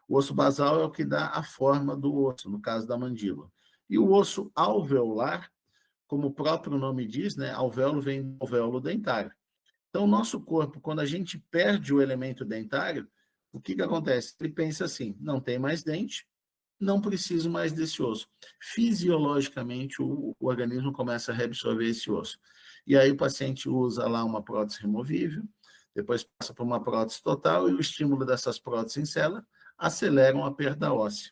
Speaker 2: O osso basal é o que dá a forma do osso, no caso da mandíbula. E o osso alveolar, como o próprio nome diz, né, alvéolo vem do alvéolo dentário. Então, o nosso corpo, quando a gente perde o elemento dentário, o que acontece? Ele pensa assim, não tem mais dente, não preciso mais desse osso. Fisiologicamente, o organismo começa a reabsorver esse osso. E aí o paciente usa lá uma prótese removível, depois passa por uma prótese total e o estímulo dessas próteses em célula aceleram a perda óssea.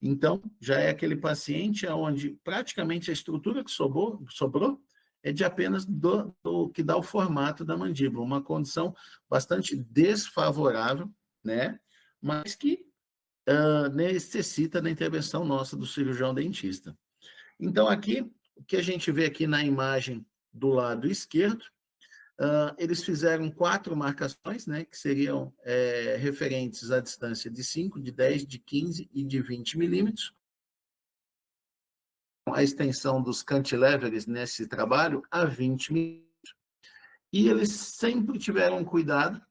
Speaker 2: Então, já é aquele paciente onde praticamente a estrutura que sobrou é de apenas do que dá o formato da mandíbula, uma condição bastante desfavorável, né? Mas que necessita da intervenção nossa do cirurgião dentista. Então, aqui, o que a gente vê aqui na imagem do lado esquerdo, eles fizeram 4 marcações, né, que seriam referentes à distância de 5, de 10, de 15 e de 20 milímetros. A extensão dos cantilevers nesse trabalho a 20 milímetros. E eles sempre tiveram cuidado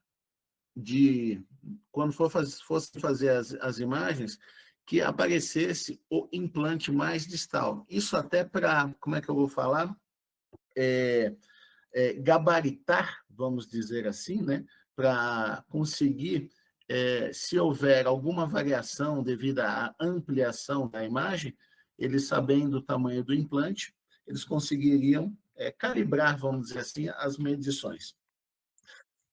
Speaker 2: de, quando fosse fazer as imagens, que aparecesse o implante mais distal. Isso até para, como é que eu vou falar? Gabaritar, vamos dizer assim, né? Para conseguir, se houver alguma variação devido à ampliação da imagem, eles sabendo o tamanho do implante, eles conseguiriam calibrar, vamos dizer assim, as medições.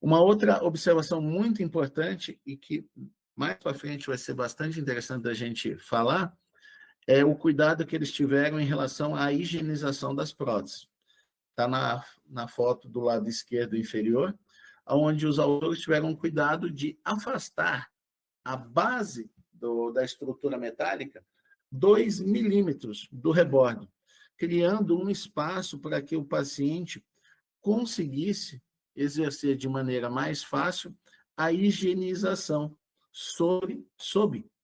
Speaker 2: Uma outra observação muito importante e que mais para frente vai ser bastante interessante da gente falar é o cuidado que eles tiveram em relação à higienização das próteses. Está na foto do lado esquerdo inferior, onde os autores tiveram cuidado de afastar a base da estrutura metálica 2 milímetros do rebordo, criando um espaço para que o paciente conseguisse exercer de maneira mais fácil a higienização sob,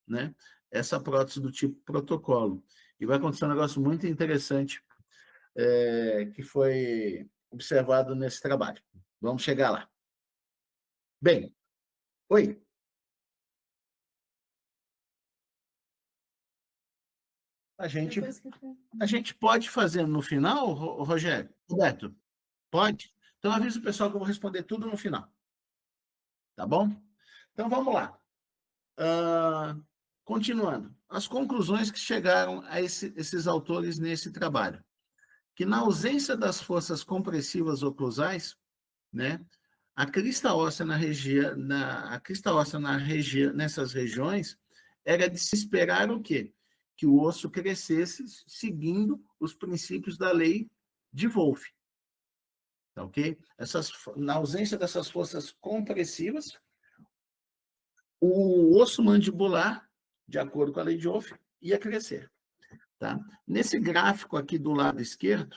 Speaker 2: né, essa prótese do tipo protocolo. E vai acontecer um negócio muito interessante que foi observado nesse trabalho. Vamos chegar lá. Bem, oi. A gente pode fazer no final, Rogério? Roberto, pode? Então avisa o pessoal que eu vou responder tudo no final. Tá bom? Então vamos lá. Continuando. As conclusões que chegaram a esses autores nesse trabalho. Que na ausência das forças compressivas oclusais, né, a crista óssea nessas regiões era de se esperar o quê? Que o osso crescesse seguindo os princípios da lei de Wolff. Tá, ok? Na ausência dessas forças compressivas, o osso mandibular, de acordo com a lei de Wolff, ia crescer. Tá? Nesse gráfico aqui do lado esquerdo,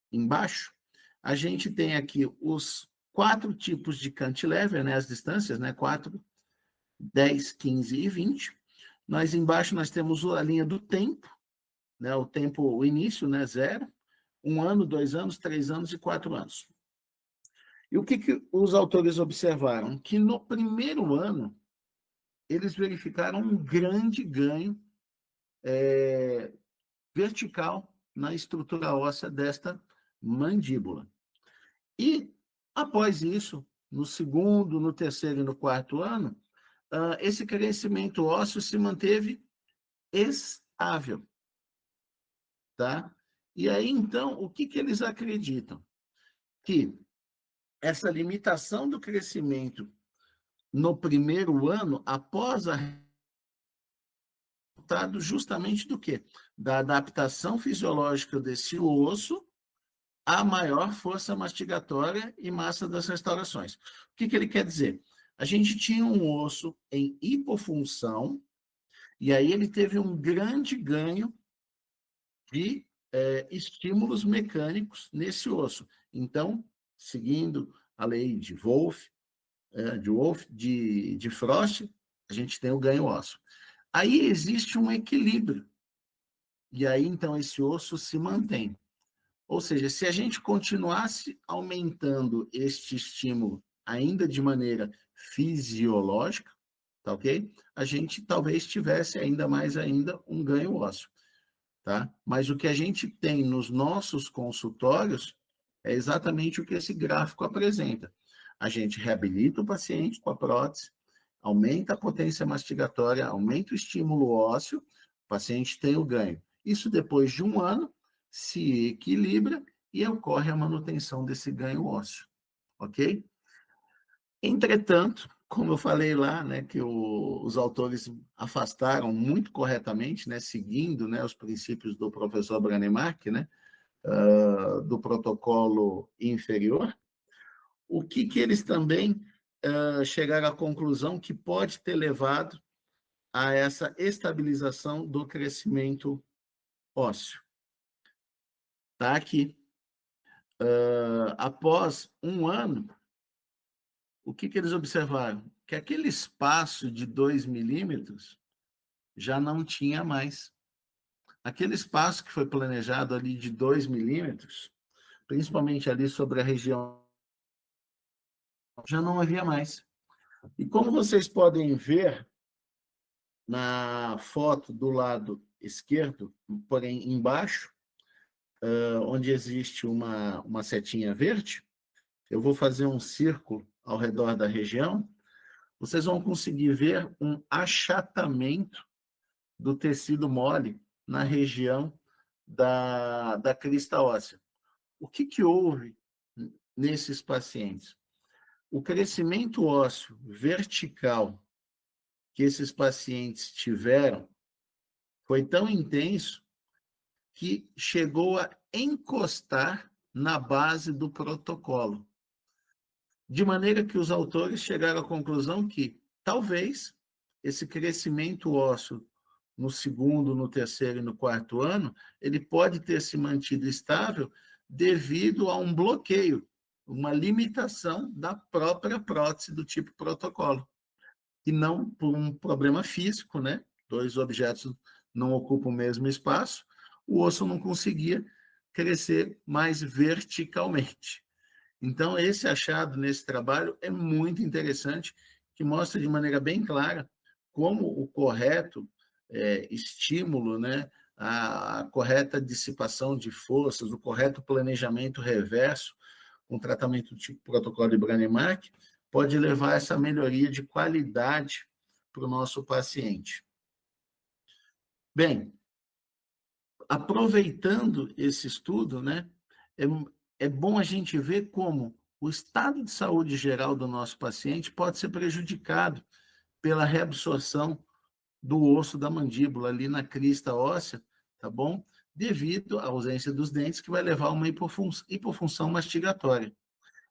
Speaker 2: embaixo, a gente tem aqui os 4 tipos de cantilever, né, as distâncias, né, 4, 10, 15 e 20. Embaixo nós temos a linha do tempo, né, o início, né, 0, 1 ano, 2 anos, 3 anos e 4 anos. E o que os autores observaram? Que no primeiro ano, eles verificaram um grande ganho vertical na estrutura óssea desta mandíbula. E, após isso, no segundo, no terceiro e no quarto ano, esse crescimento ósseo se manteve estável. Tá? E aí, então, o que eles acreditam? Que essa limitação do crescimento no primeiro ano, após a resultado justamente do quê? Da adaptação fisiológica desse osso à maior força mastigatória e massa das restaurações. O que ele quer dizer? A gente tinha um osso em hipofunção, e aí ele teve um grande ganho de estímulos mecânicos nesse osso. Então, seguindo a lei de Wolff, de Frost, a gente tem o ganho ósseo. Aí existe um equilíbrio. E aí, então, esse osso se mantém. Ou seja, se a gente continuasse aumentando este estímulo ainda de maneira fisiológica, tá ok? A gente talvez tivesse ainda um ganho ósseo, tá? Mas o que a gente tem nos nossos consultórios é exatamente o que esse gráfico apresenta. A gente reabilita o paciente com a prótese, aumenta a potência mastigatória, aumenta o estímulo ósseo, o paciente tem o ganho. Isso depois de 1 ano se equilibra e ocorre a manutenção desse ganho ósseo, ok? Entretanto, como eu falei lá, né, que os autores afastaram muito corretamente, né, seguindo, né, os princípios do professor Branemark, né, do protocolo inferior, o que eles também chegaram à conclusão que pode ter levado a essa estabilização do crescimento ósseo. Está aqui. Após 1 ano, o que eles observaram? Que aquele espaço de 2 milímetros já não tinha mais. Aquele espaço que foi planejado ali de 2 milímetros, principalmente ali sobre a região, já não havia mais. E como vocês podem ver na foto do lado esquerdo, porém embaixo, onde existe uma setinha verde, eu vou fazer um círculo ao redor da região, vocês vão conseguir ver um achatamento do tecido mole na região da crista óssea. O que houve nesses pacientes? o crescimento ósseo vertical que esses pacientes tiveram foi tão intenso que chegou a encostar na base do protocolo. De maneira que os autores chegaram à conclusão que, talvez, esse crescimento ósseo no segundo, no terceiro e no quarto ano, ele pode ter se mantido estável devido a um bloqueio, uma limitação da própria prótese do tipo protocolo, e não por um problema físico, né? Dois objetos não ocupam o mesmo espaço, o osso não conseguia crescer mais verticalmente. Então, esse achado nesse trabalho é muito interessante, que mostra de maneira bem clara como o correto estímulo, né, a correta dissipação de forças, o correto planejamento reverso, com tratamento tipo protocolo de Branemark, pode levar a essa melhoria de qualidade para o nosso paciente. Bem, aproveitando esse estudo, né, é bom a gente ver como o estado de saúde geral do nosso paciente pode ser prejudicado pela reabsorção do osso da mandíbula ali na crista óssea, tá bom? Devido à ausência dos dentes, que vai levar a uma hipofunção mastigatória.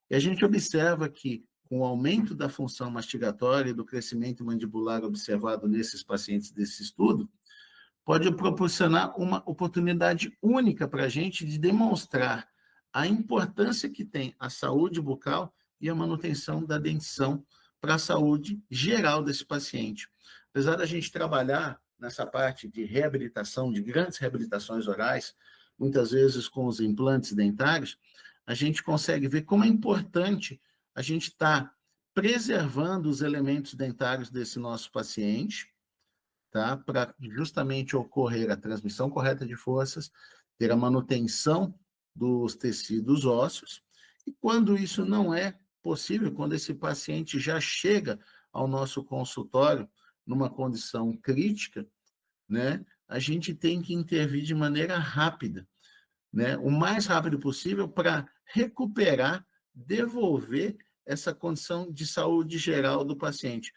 Speaker 2: E a gente observa que, com o aumento da função mastigatória e do crescimento mandibular observado nesses pacientes desse estudo, pode proporcionar uma oportunidade única para a gente de demonstrar a importância que tem a saúde bucal e a manutenção da dentição para a saúde geral desse paciente. Apesar da gente trabalhar nessa parte de reabilitação, de grandes reabilitações orais, muitas vezes com os implantes dentários, a gente consegue ver como é importante a gente estar preservando os elementos dentários desse nosso paciente, tá? Para justamente ocorrer a transmissão correta de forças, ter a manutenção dos tecidos ósseos, e quando isso não é possível, quando esse paciente já chega ao nosso consultório numa condição crítica, né, a gente tem que intervir de maneira rápida, né, o mais rápido possível para recuperar, devolver essa condição de saúde geral do paciente.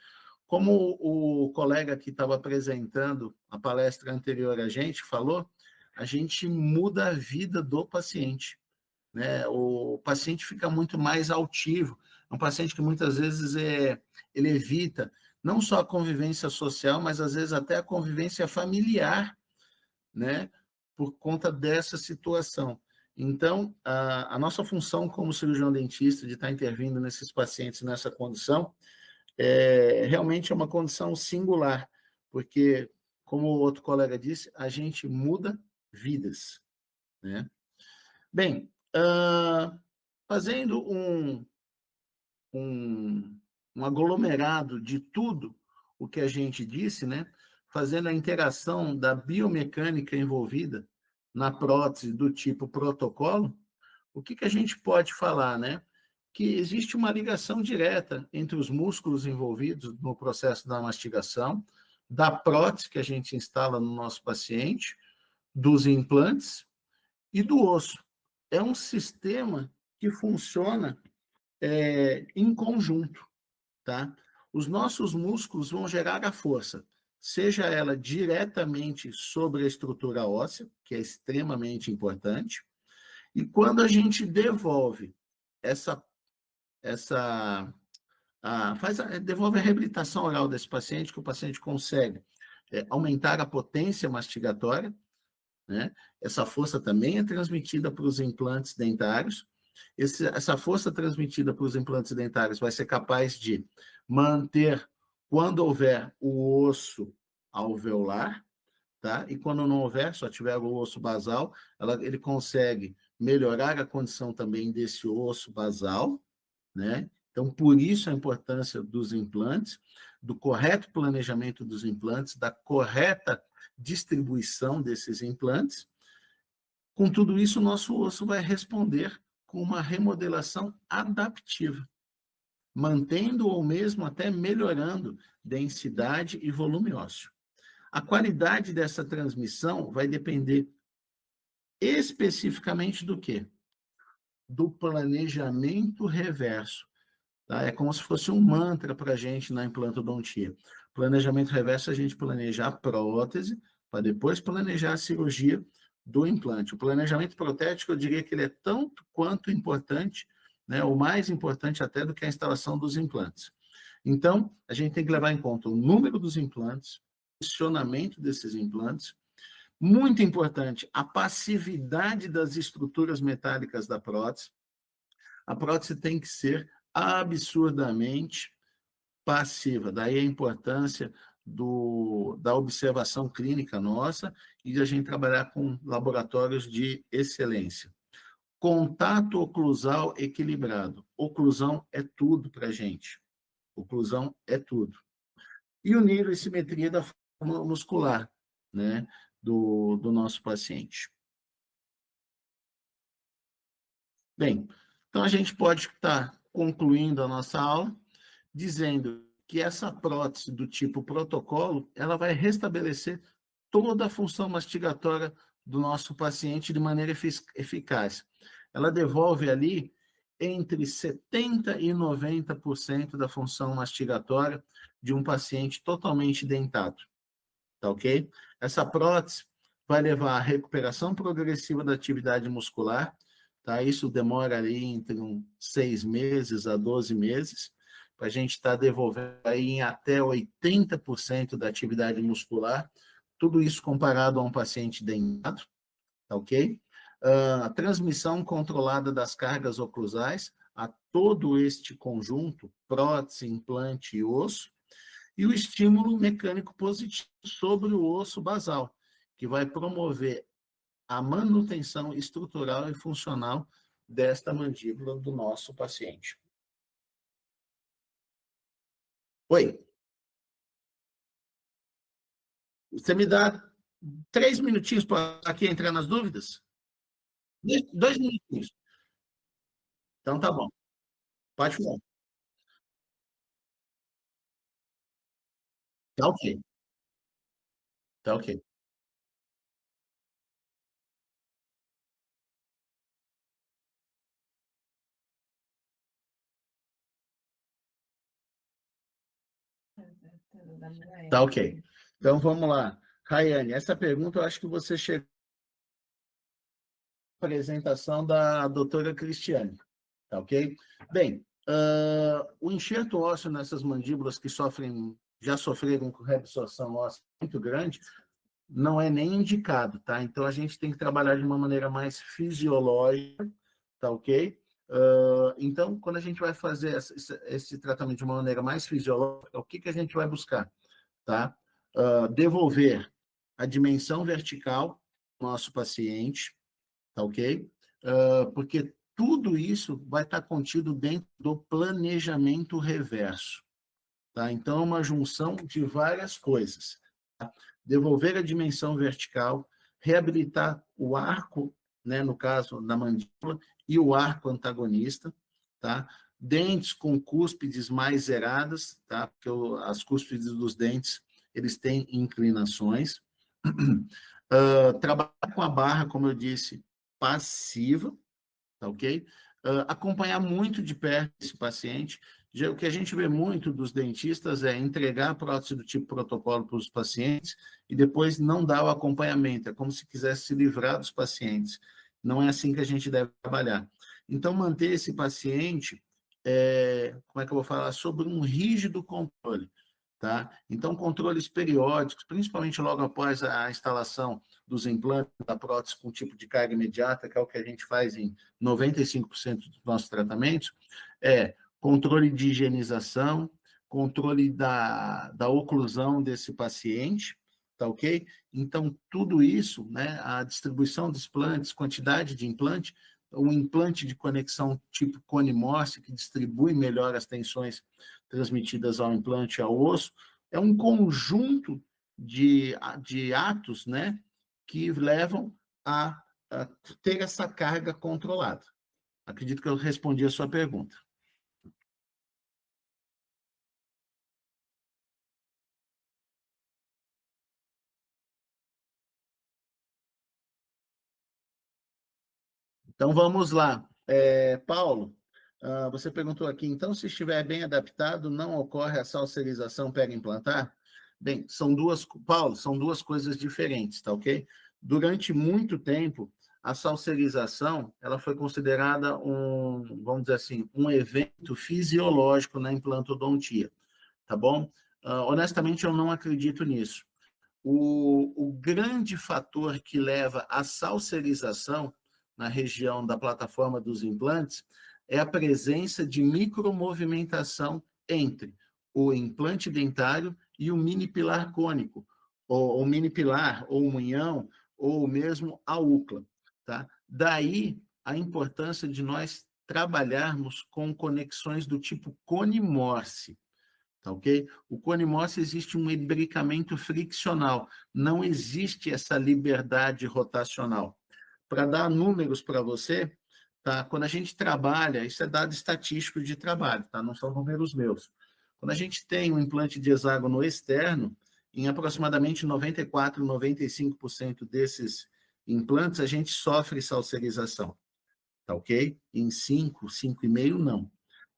Speaker 2: Como o colega que estava apresentando a palestra anterior a gente falou, a gente muda a vida do paciente, né? O paciente fica muito mais altivo. É um paciente que muitas vezes ele evita não só a convivência social, mas às vezes até a convivência familiar, né? Por conta dessa situação. Então, a nossa função como cirurgião dentista de estar intervindo nesses pacientes nessa condição realmente é uma condição singular, porque, como o outro colega disse, a gente muda vidas, né? Bem, fazendo um aglomerado de tudo o que a gente disse, né? Fazendo a interação da biomecânica envolvida na prótese do tipo protocolo, o que a gente pode falar, né? Que existe uma ligação direta entre os músculos envolvidos no processo da mastigação, da prótese que a gente instala no nosso paciente, dos implantes e do osso. É um sistema que funciona em conjunto, tá? Os nossos músculos vão gerar a força, seja ela diretamente sobre a estrutura óssea, que é extremamente importante, e quando a gente devolve devolve a reabilitação oral desse paciente, que o paciente consegue aumentar a potência mastigatória, né? Essa força também é transmitida para os implantes dentários. Essa força transmitida para os implantes dentários vai ser capaz de manter, quando houver o osso alveolar, tá? E quando não houver, só tiver o osso basal, ele consegue melhorar a condição também desse osso basal, né? Então, por isso a importância dos implantes, do correto planejamento dos implantes, da correta distribuição desses implantes. Com tudo isso, o nosso osso vai responder com uma remodelação adaptiva, mantendo ou mesmo até melhorando densidade e volume ósseo. A qualidade dessa transmissão vai depender especificamente do quê? Do planejamento reverso. tá? É como se fosse um mantra para a gente na implantodontia. Planejamento reverso, a gente planeja a prótese, para depois planejar a cirurgia do implante. O planejamento protético, eu diria que ele é tanto quanto importante, né, o mais importante até do que a instalação dos implantes. Então, a gente tem que levar em conta o número dos implantes, o posicionamento desses implantes, muito importante, a passividade das estruturas metálicas da prótese. A prótese tem que ser absurdamente passiva. Daí a importância da observação clínica nossa e de a gente trabalhar com laboratórios de excelência. Contato oclusal equilibrado. Oclusão é tudo para a gente. Oclusão é tudo. E o nível e simetria da forma muscular, né, do nosso paciente. Bem, então a gente pode estar concluindo a nossa aula dizendo que essa prótese do tipo protocolo, ela vai restabelecer toda a função mastigatória do nosso paciente de maneira eficaz. Ela devolve ali entre 70% e 90% da função mastigatória de um paciente totalmente dentado, tá ok? Essa prótese vai levar à recuperação progressiva da atividade muscular, tá? Isso demora ali entre 6 meses a 12 meses, para a gente estar devolvendo aí em até 80% da atividade muscular, tudo isso comparado a um paciente dentado, tá ok? A transmissão controlada das cargas oclusais a todo este conjunto, prótese, implante e osso, e o estímulo mecânico positivo sobre o osso basal, que vai promover a manutenção estrutural e funcional desta mandíbula do nosso paciente. Oi, você me dá 3 minutinhos para aqui entrar nas dúvidas? 2 minutinhos. Então tá bom, pode falar. Tá ok, tá ok. Tá ok. Então vamos lá. Rayane, essa pergunta eu acho que você chegou à apresentação da doutora Cristiane, tá ok? Bem, o enxerto ósseo nessas mandíbulas que já sofreram com reabsorção óssea muito grande, não é nem indicado, tá? Então a gente tem que trabalhar de uma maneira mais fisiológica, tá ok? Então, quando a gente vai fazer esse tratamento de uma maneira mais fisiológica, o que a gente vai buscar? Tá? Devolver a dimensão vertical do nosso paciente, tá ok? Porque tudo isso vai estar contido dentro do planejamento reverso, tá? Então, é uma junção de várias coisas. Tá? Devolver a dimensão vertical, reabilitar o arco, né, no caso da mandíbula, e o arco antagonista, tá? Dentes com cúspides mais zeradas, tá? Porque as cúspides dos dentes, eles têm inclinações. Trabalhar com a barra, como eu disse, passiva, tá ok? Acompanhar muito de perto esse paciente. O que a gente vê muito dos dentistas é entregar a prótese do tipo protocolo para os pacientes e depois não dar o acompanhamento. É como se quisesse se livrar dos pacientes. Não é assim que a gente deve trabalhar. Então, manter esse paciente, como é que eu vou falar? Sobre um rígido controle. Tá? Então, controles periódicos, principalmente logo após a instalação dos implantes da prótese com tipo de carga imediata, que é o que a gente faz em 95% dos nossos tratamentos, é controle de higienização, controle da oclusão desse paciente, tá ok? Então, tudo isso, né, a distribuição dos implantes, quantidade de implante, um implante de conexão tipo cone-Morse, que distribui melhor as tensões transmitidas ao implante e ao osso, é um conjunto de atos, né, que levam a ter essa carga controlada. Acredito que eu respondi a sua pergunta. Então, vamos lá. Paulo, Você perguntou aqui, então, se estiver bem adaptado, não ocorre a salsarização pera-implantar? Bem, Paulo, são duas coisas diferentes, tá ok? Durante muito tempo, a salsarização, ela foi considerada vamos dizer assim, um evento fisiológico na implantodontia, tá bom? Honestamente, eu não acredito nisso. O grande fator que leva à salsarização na região da plataforma dos implantes é a presença de micromovimentação entre o implante dentário e o mini pilar cônico, ou mini pilar, ou o munhão, ou mesmo a úcula. Tá? Daí a importância de nós trabalharmos com conexões do tipo cone-morse. Tá ok? O cone-morse existe um imbricamento friccional, não existe essa liberdade rotacional. Para dar números para você, tá? Quando a gente trabalha, isso é dado estatístico de trabalho, tá? Não são números meus. Quando a gente tem um implante de hexágono externo, em aproximadamente 94, 95% desses implantes, a gente sofre salsarização, tá ok? Em 5, 5,5% não.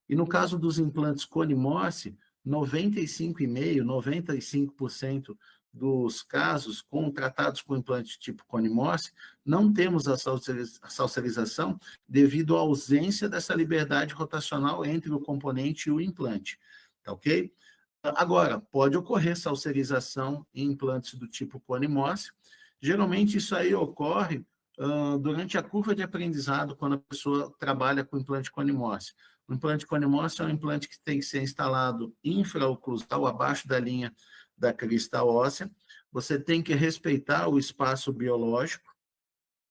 Speaker 2: E no caso dos implantes cone-morse, 95,5%, 95% dos casos tratados com implante tipo cone-morse, não temos a salsarização devido à ausência dessa liberdade rotacional entre o componente e o implante, tá ok? Agora, pode ocorrer salsarização em implantes do tipo cone-morse. Geralmente, isso aí ocorre durante a curva de aprendizado, quando a pessoa trabalha com implante cone-morse. O implante cone-morse é um implante que tem que ser instalado infraoclusal, abaixo da linha da crista óssea. Você tem que respeitar o espaço biológico,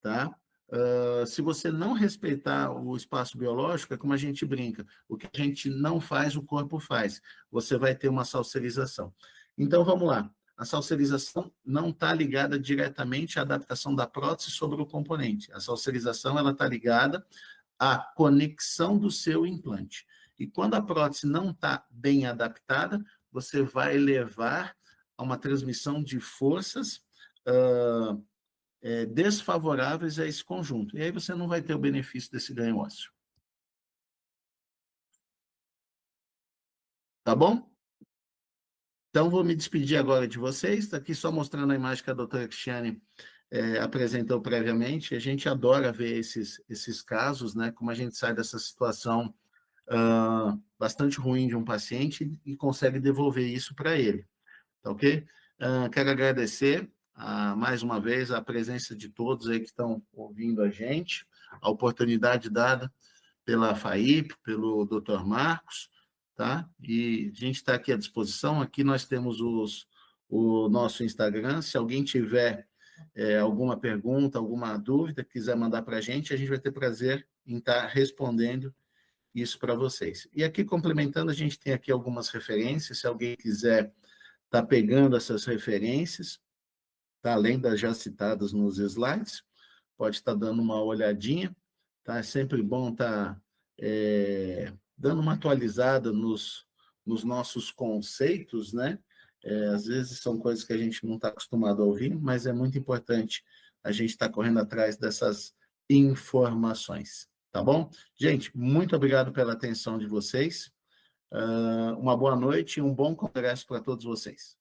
Speaker 2: tá? Se você não respeitar o espaço biológico, é como a gente brinca, o que a gente não faz, o corpo faz. Você vai ter uma salsarização. Então, vamos lá. A salsarização não está ligada diretamente à adaptação da prótese sobre o componente. A salsarização está ligada à conexão do seu implante. E quando a prótese não está bem adaptada, você vai levar a uma transmissão de forças desfavoráveis a esse conjunto. E aí você não vai ter o benefício desse ganho ósseo. Tá bom? Então, vou me despedir agora de vocês. Está aqui só mostrando a imagem que a doutora Cristiane apresentou previamente. A gente adora ver esses casos, né? Como a gente sai dessa situação bastante ruim de um paciente e consegue devolver isso para ele. Tá ok? Quero agradecer mais uma vez a presença de todos aí que estão ouvindo a gente, a oportunidade dada pela FAIP, pelo Dr. Marcos, tá? E a gente está aqui à disposição. Aqui nós temos o nosso Instagram. Se alguém tiver alguma pergunta, alguma dúvida, quiser mandar para a gente vai ter prazer em estar respondendo isso para vocês. E aqui, complementando, a gente tem aqui algumas referências. Se alguém quiser estar pegando essas referências, tá? Além das já citadas nos slides, pode estar dando uma olhadinha. Tá? É sempre bom estar dando uma atualizada nos nossos conceitos, né? Às vezes são coisas que a gente não está acostumado a ouvir, mas é muito importante a gente estar correndo atrás dessas informações, tá bom? Gente, muito obrigado pela atenção de vocês. Uma boa noite e um bom congresso para todos vocês.